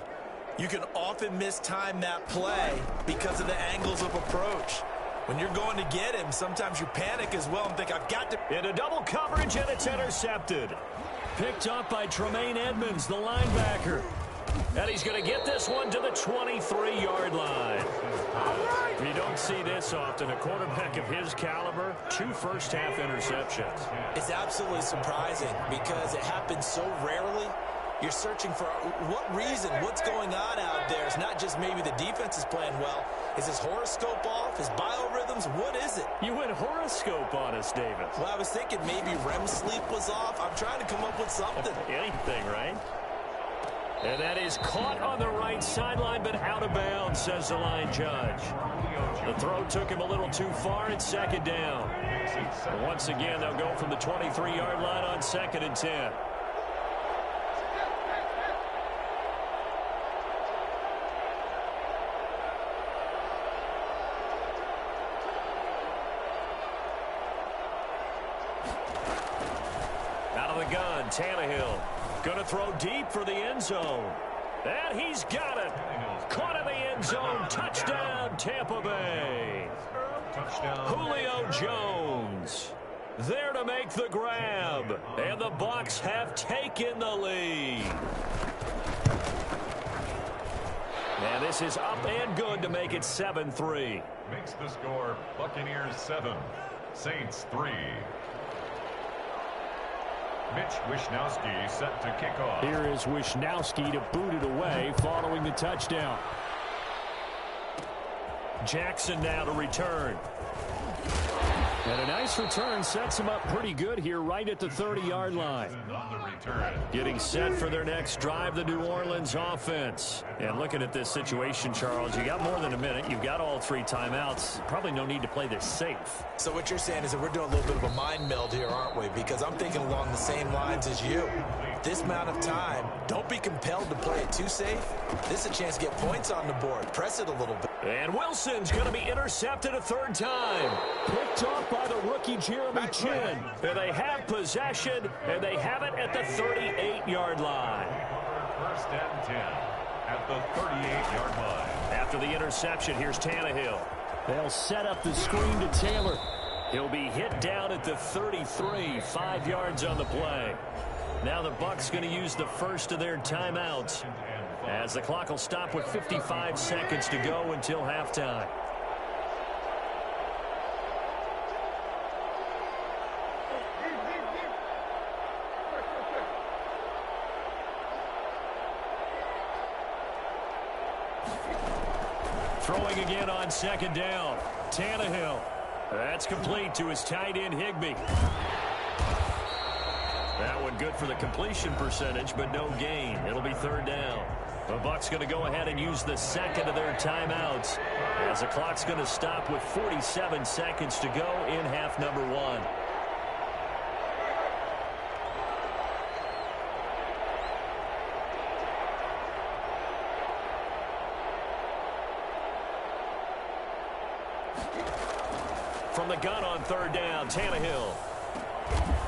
you can often mistime that play because of the angles of approach. When you're going to get him, sometimes you panic as well and think, I've got to... Into double coverage, and it's intercepted. Picked up by Tremaine Edmonds, the linebacker. And he's going to get this one to the 23-yard line. You don't see this often. A quarterback of his caliber, 2 first-half interceptions. It's absolutely surprising because it happens so rarely. You're searching for what reason, what's going on out there. It's not just maybe the defense is playing well. Is his horoscope off? His biorhythms? What is it? You went horoscope on us, David. Well, I was thinking maybe REM sleep was off. I'm trying to come up with something. Anything, right? And that is caught on the right sideline, but out of bounds, says the line judge. The throw took him a little too far. It's second down. And once again, they'll go from the 23-yard line on 2nd and 10. Tannehill going to throw deep for the end zone. And he's got it. Caught in the end zone. Touchdown, Tampa Bay. Julio Jones there to make the grab. And the Bucs have taken the lead. And this is up and good to make it 7-3. Makes the score Buccaneers 7, Saints 3. Mitch Wishnowsky set to kick off. Here is Wishnowsky to boot it away following the touchdown. Jackson now to return. And a nice return sets him up pretty good here right at the 30-yard line. Getting set for their next drive, the New Orleans offense. And looking at this situation, Charles, you got more than a minute. You've got all 3 timeouts. Probably no need to play this safe. So what you're saying is that we're doing a little bit of a mind meld here, aren't we? Because I'm thinking along the same lines as you. This amount of time, don't be compelled to play it too safe. This is a chance to get points on the board. Press it a little bit. And Wilson's going to be intercepted a 3rd time. Picked off by the rookie Jeremy Chin. And they have possession, and they have it at the 38-yard line. First and 10 at the 38-yard line. After the interception, here's Tannehill. They'll set up the screen to Taylor. He'll be hit down at the 33, 5 yards on the play. Now the Bucs going to use the first of their timeouts, as the clock will stop with 55 seconds to go until halftime. Throwing again on 2nd down. Tannehill. That's complete to his tight end, Higbee. That one good for the completion percentage, but no gain. It'll be 3rd down. The Bucs going to go ahead and use the second of their timeouts, as the clock's going to stop with 47 seconds to go in half number 1. From the gun on 3rd down, Tannehill.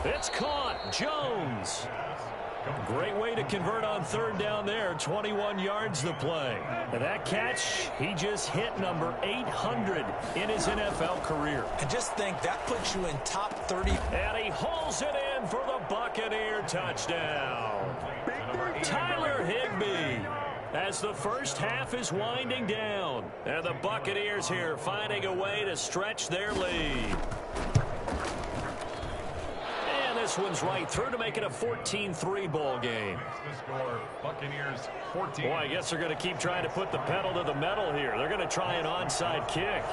It's caught. Jones. Great way to convert on 3rd down there. 21 yards the play. And that catch, he just hit number 800 in his NFL career. And just think, that puts you in top 30. And he hauls it in for the Buccaneer touchdown. Tyler Higbee. As the first half is winding down. And the Buccaneers here finding a way to stretch their lead. And this one's right through to make it a 14-3 ball game. The score, Buccaneers 14. Boy, I guess they're going to keep trying to put the pedal to the metal here. They're going to try an onside kick.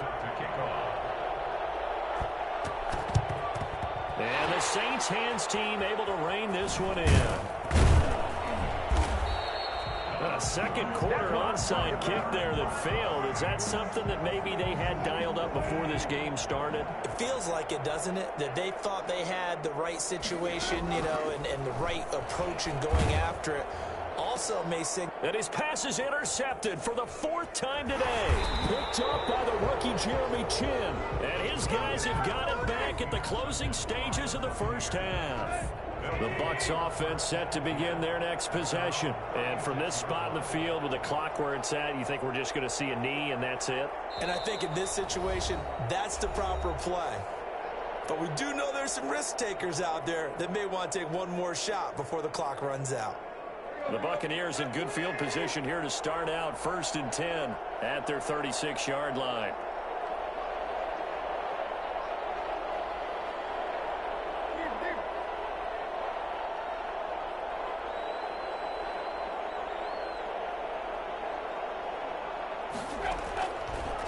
And the Saints hands team able to rein this one in. A 2nd quarter onside kick there that failed. Is that something that maybe they had dialed up before this game started? It feels like it, doesn't it? That they thought they had the right situation, you know, and the right approach in going after it. Also may say that his pass is intercepted for the 4th time today. Picked up by the rookie Jeremy Chin. And his guys have got it back at the closing stages of the first half. The Bucs offense set to begin their next possession. And from this spot in the field with the clock where it's at, you think we're just going to see a knee and that's it? And I think in this situation, that's the proper play. But we do know there's some risk takers out there that may want to take one more shot before the clock runs out. The Buccaneers in good field position here to start out 1st and 10 at their 36-yard line.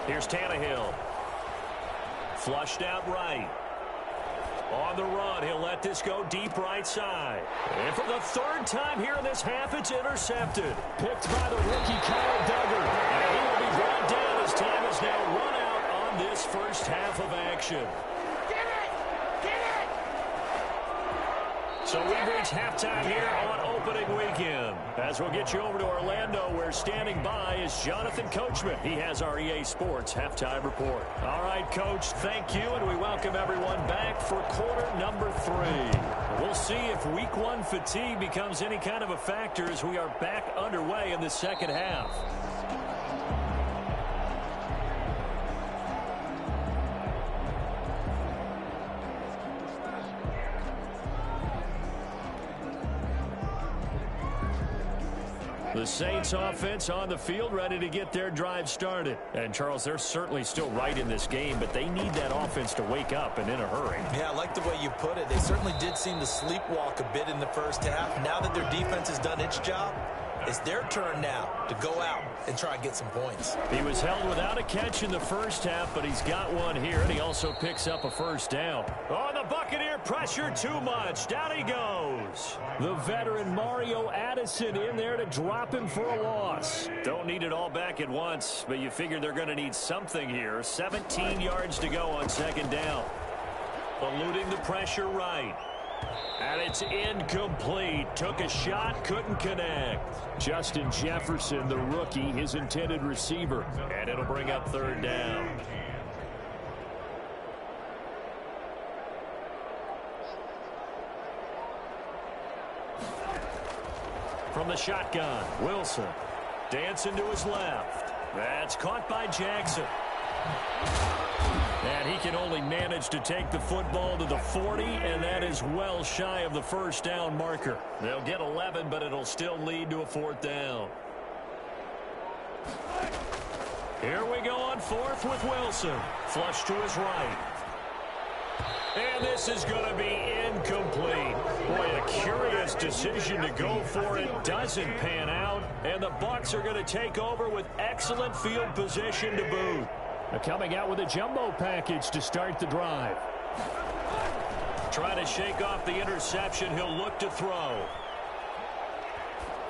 Here's Tannehill. Flushed out right. On the run, he'll let this go deep right side. And for the 3rd time here in this half, it's intercepted. Picked by the rookie Kyle Duggar. And he will be brought down as time is now run out on this first half of action. So we've reached halftime here on opening weekend. As we'll get you over to Orlando, where standing by is Jonathan Coachman. He has our EA Sports Halftime Report. All right, Coach, thank you, and we welcome everyone back for quarter number 3. We'll see if week 1 fatigue becomes any kind of a factor as we are back underway in the second half. The Saints offense on the field ready to get their drive started. And, Charles, they're certainly still right in this game, but they need that offense to wake up and in a hurry. Yeah, I like the way you put it. They certainly did seem to sleepwalk a bit in the first half. Now that their defense has done its job, It's their turn now to go out and try and get some points. He was held without a catch in the first half, but he's got one here, and he also picks up a first down. Oh, the Buccaneer pressure too much. Down he goes. The veteran Mario Addison in there to drop him for a loss. Don't need it all back at once, but you figure they're going to need something here. 17 yards to go on second down. Eluding the pressure right. And it's incomplete. Took a shot, couldn't connect. Justin Jefferson, the rookie, his intended receiver. And it'll bring up third down. From the shotgun, Wilson. Dancing to his left. That's caught by Jackson. And he can only manage to take the football to the 40, and that is well shy of the first down marker. They'll get 11, but it'll still lead to a fourth down. Here we go on fourth with Wilson. Flush to his right. And this is going to be incomplete. Boy, a curious decision to go for it. Doesn't pan out, and the Bucs are going to take over with excellent field position to boot. Coming out with a jumbo package to start the drive. Trying to shake off the interception. He'll look to throw.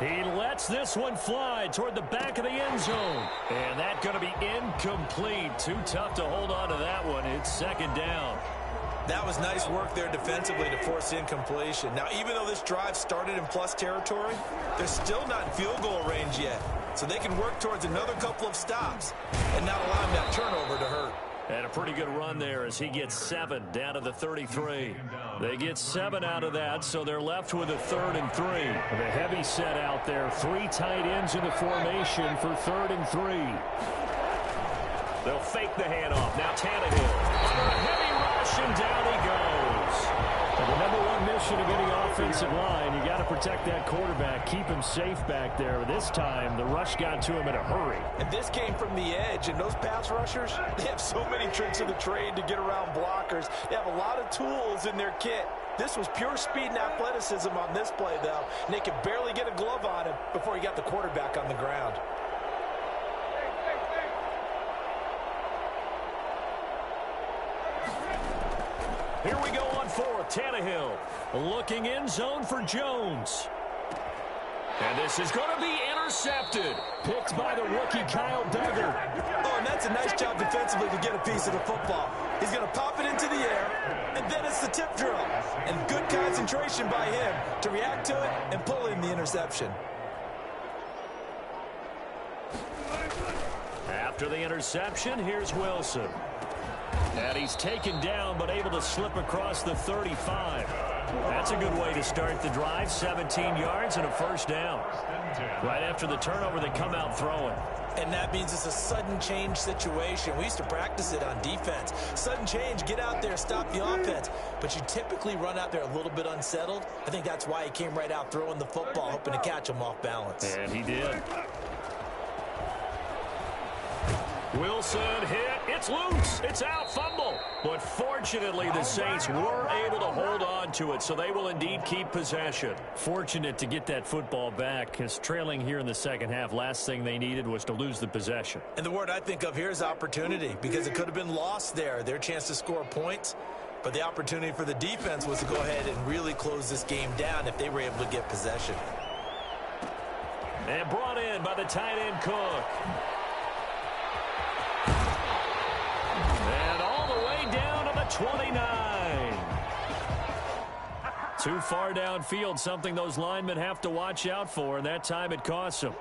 He lets this one fly toward the back of the end zone. And that's going to be incomplete. Too tough to hold on to that one. It's second down. That was nice work there defensively to force incompletion. Now, even though this drive started in plus territory, they're still not in field goal range yet. So they can work towards another couple of stops and not allowing that turnover to hurt. And a pretty good run there as he gets 7 down to the 33. They get 7 out of that, so they're left with a 3rd and 3. The heavy set out there. 3 tight ends in the formation for 3rd and 3. They'll fake the handoff. Now Tannehill. Under a heavy rush, and down he goes. And the number one mission of any offensive line, you got to protect that quarterback, keep him safe back there. This time, the rush got to him in a hurry. And this came from the edge, and those pass rushers, they have so many tricks of the trade to get around blockers. They have a lot of tools in their kit. This was pure speed and athleticism on this play, though, and they could barely get a glove on him before he got the quarterback on the ground. Here we go on fourth. Tannehill looking in zone for Jones. And this is going to be intercepted. Picked by the rookie Kyle Duggar. Oh, and that's a nice job defensively to get a piece of the football. He's going to pop it into the air, and then it's the tip drill. And good concentration by him to react to it and pull in the interception. After the interception, here's Wilson. And he's taken down, but able to slip across the 35. That's a good way to start the drive. 17 yards and a first down. Right after the turnover, they come out throwing. And that means it's a sudden change situation. We used to practice it on defense. Sudden change, get out there, stop the offense. But you typically run out there a little bit unsettled. I think that's why he came right out throwing the football, hoping to catch him off balance. And he did. Wilson hit. It's loose. It's out. Fumble. But fortunately, the Saints were able to hold on to it, so they will indeed keep possession. Fortunate to get that football back, because trailing here in the second half, last thing they needed was to lose the possession. And the word I think of here is opportunity, because it could have been lost there. Their chance to score points. But the opportunity for the defense was to go ahead and really close this game down if they were able to get possession. And brought in by the tight end Cook. And all the way down to the 29. Too far downfield, something those linemen have to watch out for, and that time it costs them.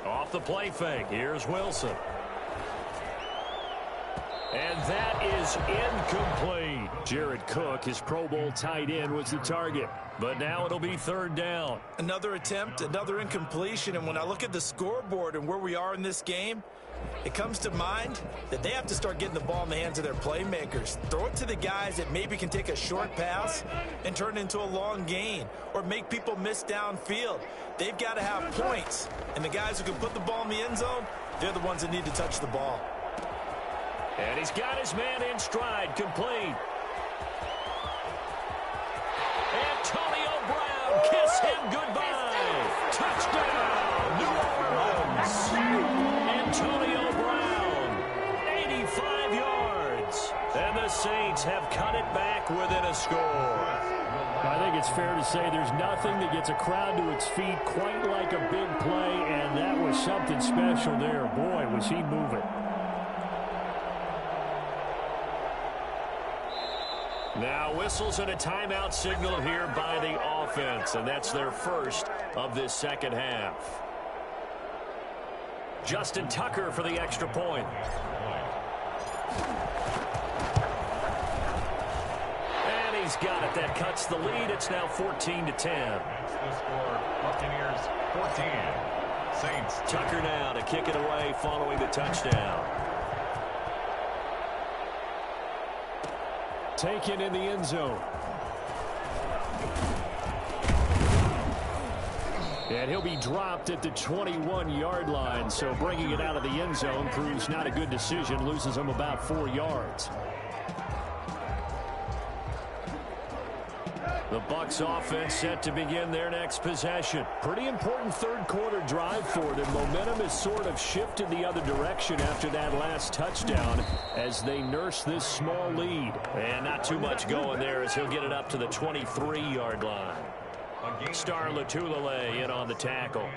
Off the play fake, here's Wilson. And that is incomplete. Jared Cook, his Pro Bowl tight end, was the target. But now it'll be third down. Another attempt, another incompletion. And when I look at the scoreboard and where we are in this game, it comes to mind that they have to start getting the ball in the hands of their playmakers. Throw it to the guys that maybe can take a short pass and turn it into a long gain or make people miss downfield. They've got to have points. And the guys who can put the ball in the end zone, they're the ones that need to touch the ball. And he's got his man in stride, complete. Antonio Brown, kiss him goodbye. Touchdown, New Orleans. Antonio Brown, 85 yards. And the Saints have cut it back within a score. I think it's fair to say there's nothing that gets a crowd to its feet quite like a big play, and that was something special there. Boy, was he moving. Now whistles and a timeout signal here by the offense, and that's their first of this second half. Justin Tucker for the extra point. And he's got it. That cuts the lead. It's now 14-10. That's the score. Buccaneers 14. Saints. Tucker now to kick it away following the touchdown. Taken in the end zone. And he'll be dropped at the 21-yard line, so bringing it out of the end zone proves not a good decision, loses him about 4 yards. The Bucs offense set to begin their next possession. Pretty important third quarter drive for them. Momentum has sort of shifted the other direction after that last touchdown as they nurse this small lead. And not too much going there as he'll get it up to the 23-yard line. Star Latulele in on the tackle.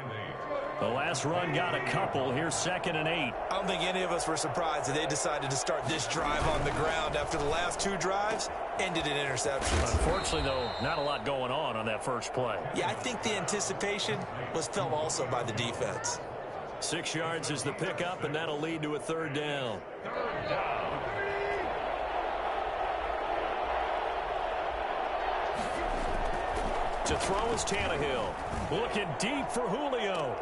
The last run got a couple. Here's 2nd and 8. I don't think any of us were surprised that they decided to start this drive on the ground after the last 2 drives ended in interceptions. Unfortunately, though, not a lot going on that first play. Yeah, I think the anticipation was felt also by the defense. 6 yards is the pickup, and that'll lead to a third down. Third down. To throw is Tannehill. Looking deep for Julio.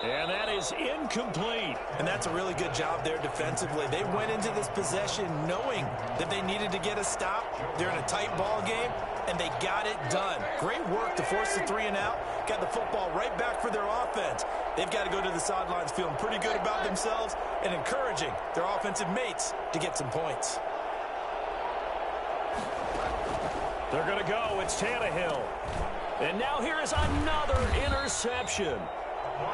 And that is incomplete. And that's a really good job there defensively. They went into this possession knowing that they needed to get a stop. They're in a tight ball game, and they got it done. Great work to force the 3 and out. Got the football right back for their offense. They've got to go to the sidelines feeling pretty good about themselves and encouraging their offensive mates to get some points. They're going to go. It's Tannehill. And now here is another interception.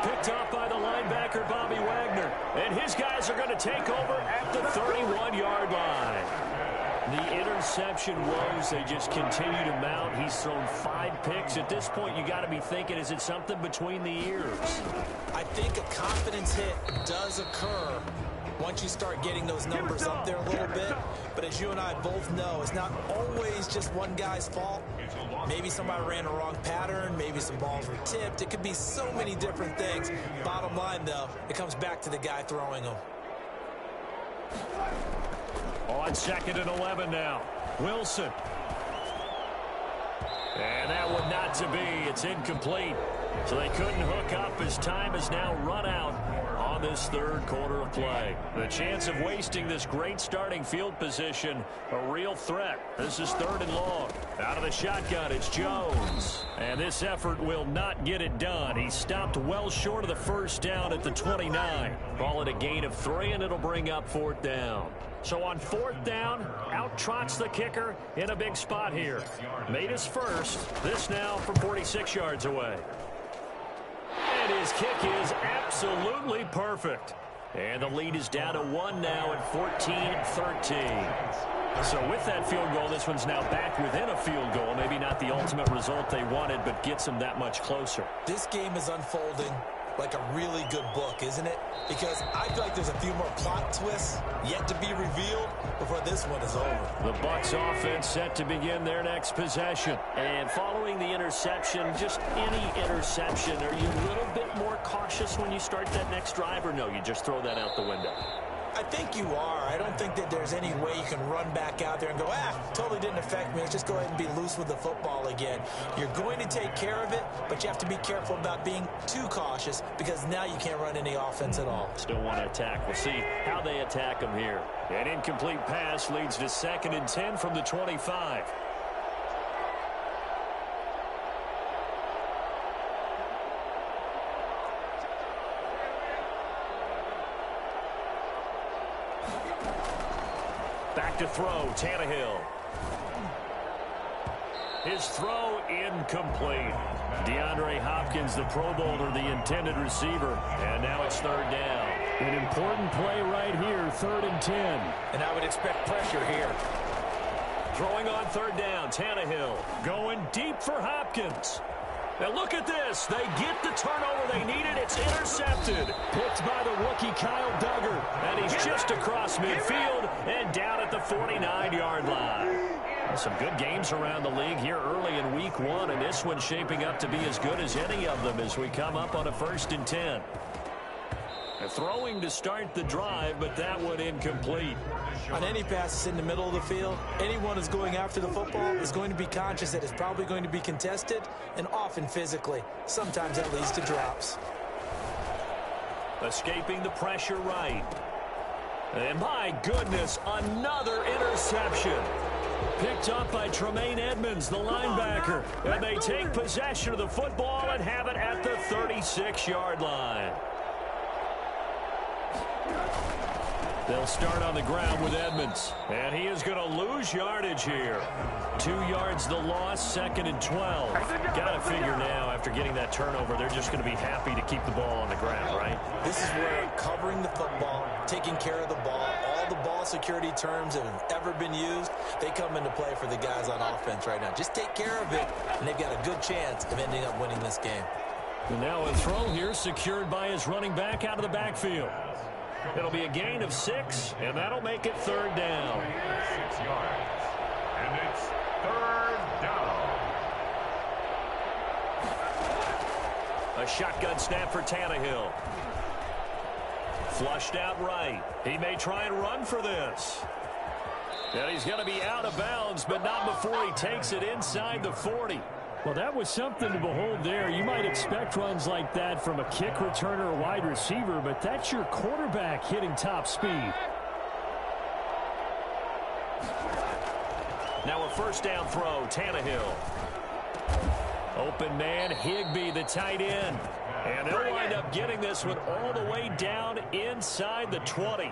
Picked up by the linebacker, Bobby Wagner. And his guys are going to take over at the 31-yard line. The interception woes, they just continue to mount. He's thrown 5 picks. At this point, you got to be thinking, is it something between the ears? I think a confidence hit does occur once you start getting those numbers up there a little bit. But as you and I both know, it's not always just one guy's fault. Maybe somebody ran a wrong pattern. Maybe some balls were tipped. It could be so many different things. Bottom line, though, it comes back to the guy throwing them. On 2nd and 11 now. Wilson. And that one not to be. It's incomplete. So they couldn't hook up as time is now run out on this third quarter of play. The chance of wasting this great starting field position, a real threat. This is 3rd and long. Out of the shotgun, it's Jones. And this effort will not get it done. He stopped well short of the first down at the 29. Call it a gain of 3, and it'll bring up 4th down. So on 4th down, out trots the kicker in a big spot here. Made his first. This now from 46 yards away. And his kick is absolutely perfect. And the lead is down to 1 now at 14-13. So with that field goal, this one's now back within a field goal. Maybe not the ultimate result they wanted, but gets them that much closer. This game is unfolding like a really good book, isn't it? Because I feel like there's a few more plot twists yet to be revealed before this one is over. The Bucs offense set to begin their next possession. And following the interception, just any interception, are you a little bit more cautious when you start that next drive, or no, you just throw that out the window? I think you are. I don't think that there's any way you can run back out there and go, totally didn't affect me. Let's just go ahead and be loose with the football again. You're going to take care of it, but you have to be careful about being too cautious because now you can't run any offense at all. Still want to attack. We'll see how they attack them here. An incomplete pass leads to 2nd and 10 from the 25. Back to throw, Tannehill. His throw incomplete. DeAndre Hopkins, the Pro Bowler, the intended receiver. And now it's 3rd down. An important play right here, 3rd and 10. And I would expect pressure here. Throwing on 3rd down, Tannehill going deep for Hopkins. Now look at this. They get the turnover they needed. It's intercepted. Picked by the rookie Kyle Duggar. And he's just across midfield and down at the 49-yard line. Some good games around the league here early in week 1, and this one's shaping up to be as good as any of them as we come up on a 1st and 10. Throwing to start the drive, but that one incomplete. On any passes in the middle of the field, anyone who's going after the football is going to be conscious that it's probably going to be contested, and often physically. Sometimes that leads to drops. Escaping the pressure right. And my goodness, another interception. Picked up by Tremaine Edmonds, the linebacker. And they take possession of the football and have it at the 36-yard line. They'll start on the ground with Edmonds. And he is going to lose yardage here. 2 yards the loss, 2nd and 12. Got to figure now, after getting that turnover, they're just going to be happy to keep the ball on the ground, right? This is where covering the football, taking care of the ball, all the ball security terms that have ever been used, they come into play for the guys on offense right now. Just take care of it, and they've got a good chance of ending up winning this game. And now a throw here secured by his running back out of the backfield. It'll be a gain of 6, and that'll make it 3rd down. 6 yards, and it's 3rd down. A shotgun snap for Tannehill. Flushed out right. He may try and run for this. And he's going to be out of bounds, but not before he takes it inside the 40. Well, that was something to behold there. You might expect runs like that from a kick returner or wide receiver, but that's your quarterback hitting top speed. Now a 1st down throw, Tannehill. Open man, Higbee, the tight end. And they'll wind up getting this one all the way down inside the 20.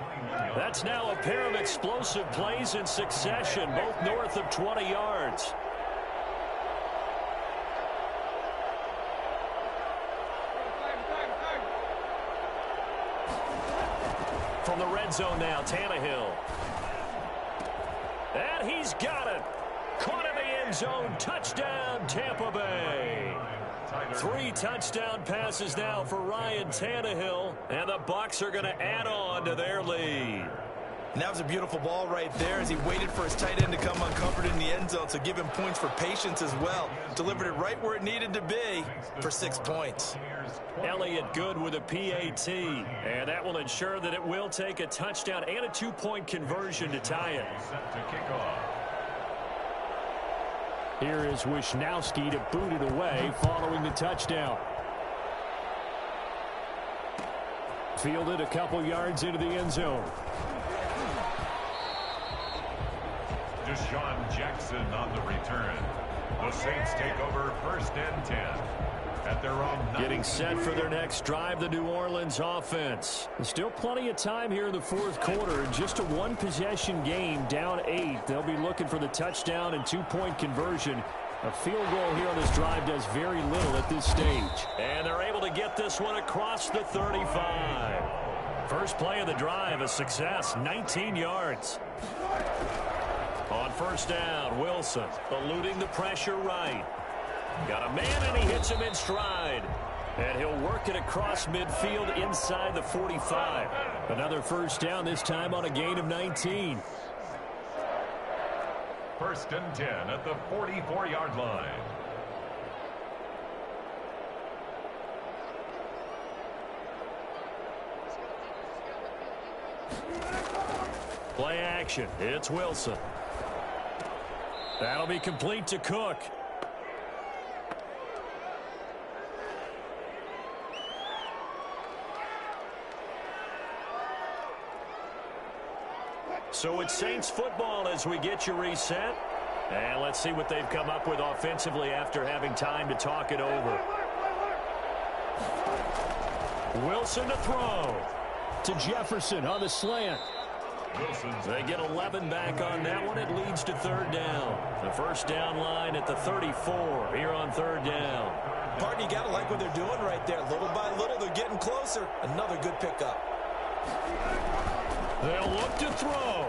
That's now a pair of explosive plays in succession, both north of 20 yards. From the red zone now, Tannehill. And he's got it. Caught in the end zone. Touchdown, Tampa Bay. 3 touchdown passes now for Ryan Tannehill. And the Bucs are going to add on to their lead. And that was a beautiful ball right there as he waited for his tight end to come uncovered in the end zone, so give him points for patience as well. Delivered it right where it needed to be for 6 points. Elliott good with a PAT, and that will ensure that it will take a touchdown and a 2-point conversion to tie it. Here is Wisnowski to boot it away following the touchdown. Fielded a couple yards into the end zone. Deshaun Jackson on the return. The Saints take over 1st and 10 at their own 9. Getting set for their next drive, the New Orleans offense. There's still plenty of time here in the 4th quarter. Just a 1-possession game, down 8. They'll be looking for the touchdown and 2-point conversion. A field goal here on this drive does very little at this stage. And they're able to get this one across the 35. First play of the drive, a success, 19 yards. On 1st down, Wilson eluding the pressure right. Got a man, and he hits him in stride. And he'll work it across midfield inside the 45. Another 1st down, this time on a gain of 19. 1st and 10 at the 44-yard line. Play action. It's Wilson. That'll be complete to Cook. So it's Saints football as we get you reset. And let's see what they've come up with offensively after having time to talk it over. Wilson to throw. To Jefferson on the slant. They get 11 back on that one. It leads to third down. The first down line at the 34 here on third down. Partner, you got to like what they're doing right there. Little by little, they're getting closer. Another good pickup. They'll look to throw.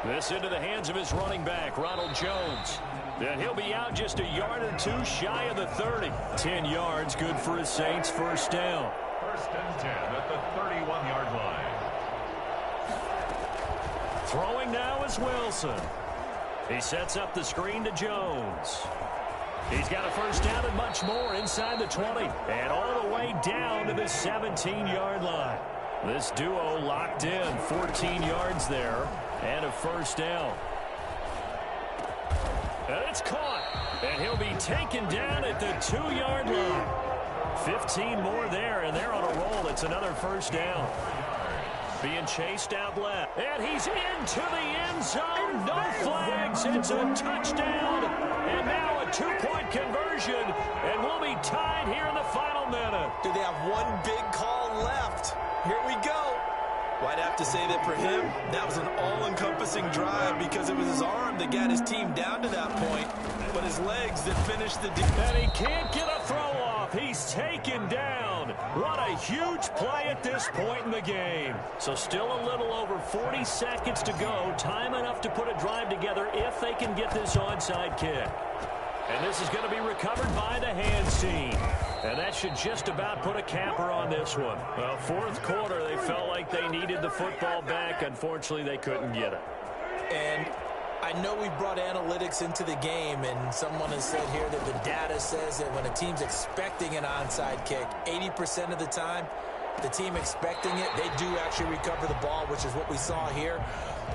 This into the hands of his running back, Ronald Jones. And he'll be out just a yard or two shy of the 30. 10 yards, good for his Saints. First down. First and 10 at the 31-yard line. Throwing now is Wilson. He sets up the screen to Jones. He's got a first down and much more inside the 20. And all the way down to the 17-yard line. This duo locked in. 14 yards there. And a first down. And it's caught. And he'll be taken down at the 2-yard line. 15 more there, and they're on a roll. It's another first down. Being chased out left. And he's into the end zone. No flags. It's a touchdown. And now a 2-point conversion. And we'll be tied here in the final minute. Do they have one big call left? Here we go. Well, I'd have to say that for him, that was an all-encompassing drive because it was his arm that got his team down to that point, but his legs that finished the deal. And he can't get a throw off. He's taken down. What a huge play at this point in the game. So still a little over 40 seconds to go. Time enough to put a drive together if they can get this onside kick. And this is going to be recovered by the hands team. And that should just about put a capper on this one. Well, fourth quarter, they felt like they needed the football back. Unfortunately, they couldn't get it. And I know we brought analytics into the game, and someone has said here that the data says that when a team's expecting an onside kick, 80% of the time, the team expecting it, they do actually recover the ball, which is what we saw here.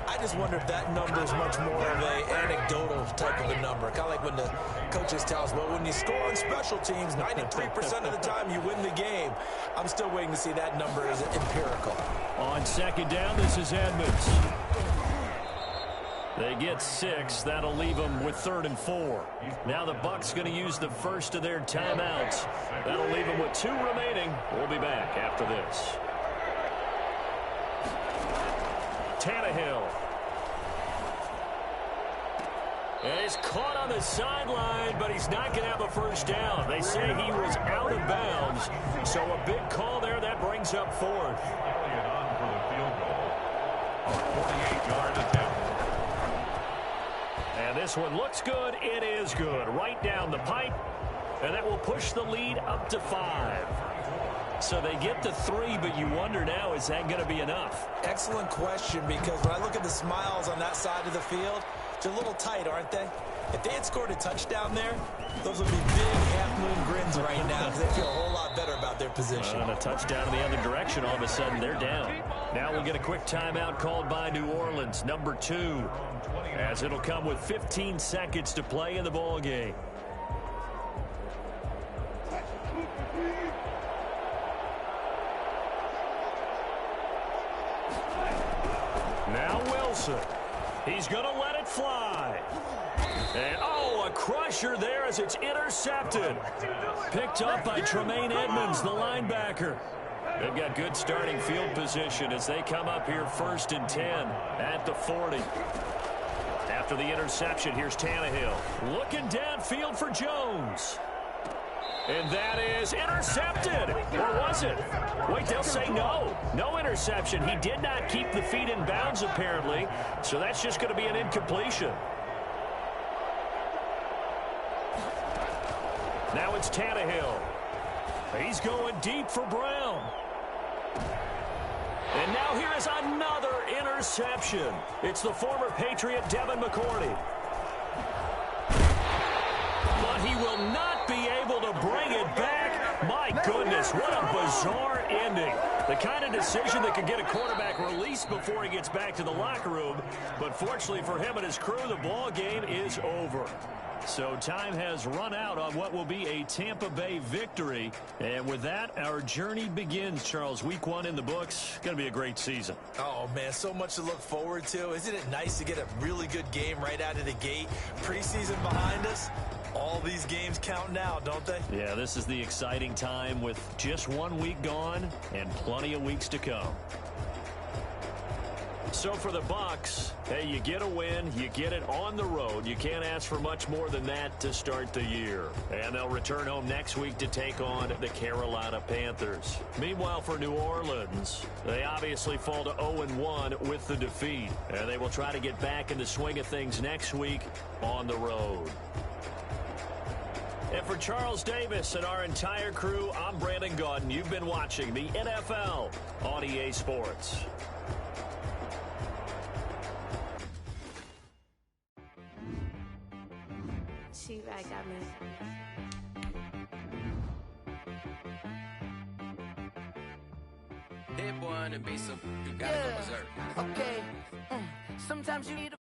I just wonder if that number is much more of an anecdotal type of a number. Kind of like when the coaches tell us, well, when you score on special teams, 93% of the time you win the game. I'm still waiting to see that number as empirical. On second down, this is Edmonds. They get 6. That'll leave them with 3rd and 4. Now the Bucs going to use the first of their timeouts. That'll leave them with 2 remaining. We'll be back after this. Tannehill. And he's caught on the sideline, but he's not going to have a first down. They say he was out of bounds. So a big call there. That brings up 4th. Elliott on for the field goal. A 48-yard attempt. And this one looks good. It is good. Right down the pipe. And that will push the lead up to 5. So they get the 3, but you wonder now, is that going to be enough? Excellent question, because when I look at the smiles on that side of the field, they're a little tight, aren't they? If they had scored a touchdown there, those would be big half-moon grins right now because they feel a whole lot better about their position. And a touchdown in the other direction, all of a sudden they're down. Now we'll get a quick timeout called by New Orleans, number 2, as it'll come with 15 seconds to play in the ball game. Now Wilson. He's going to let it fly. And, oh, a crusher there as it's intercepted. Picked up by Tremaine Edmonds, the linebacker. They've got good starting field position as they come up here 1st and 10 at the 40. After the interception, here's Tannehill. Looking downfield for Jones. And that is intercepted. Or was it? Wait, they'll say no. No interception. He did not keep the feet in bounds, apparently. So that's just going to be an incompletion. Now it's Tannehill. He's going deep for Brown. And now here is another interception. It's the former Patriot Devin McCourty. But he will not be able to bring it back. My goodness. goodness, what a bizarre ending. The kind of decision that could get a quarterback released before he gets back to the locker room. But fortunately for him and his crew, the ball game is over. So time has run out on what will be a Tampa Bay victory. And with that, our journey begins, Charles. Week 1 in the books. Going to be a great season. Oh, man, so much to look forward to. Isn't it nice to get a really good game right out of the gate? Preseason behind us. All these games count now, don't they? Yeah, this is the exciting time with just 1 week gone and plenty of weeks to come. So for the Bucs, hey, you get a win, you get it on the road. You can't ask for much more than that to start the year. And they'll return home next week to take on the Carolina Panthers. Meanwhile, for New Orleans, they obviously fall to 0-1 with the defeat. And they will try to get back in the swing of things next week on the road. And for Charles Davis and our entire crew, I'm Brandon Gaudin. You've been watching the NFL on EA Sports. She-Rag got me. Hit boy on the beat, so you gotta go berserk. Okay. Sometimes you need a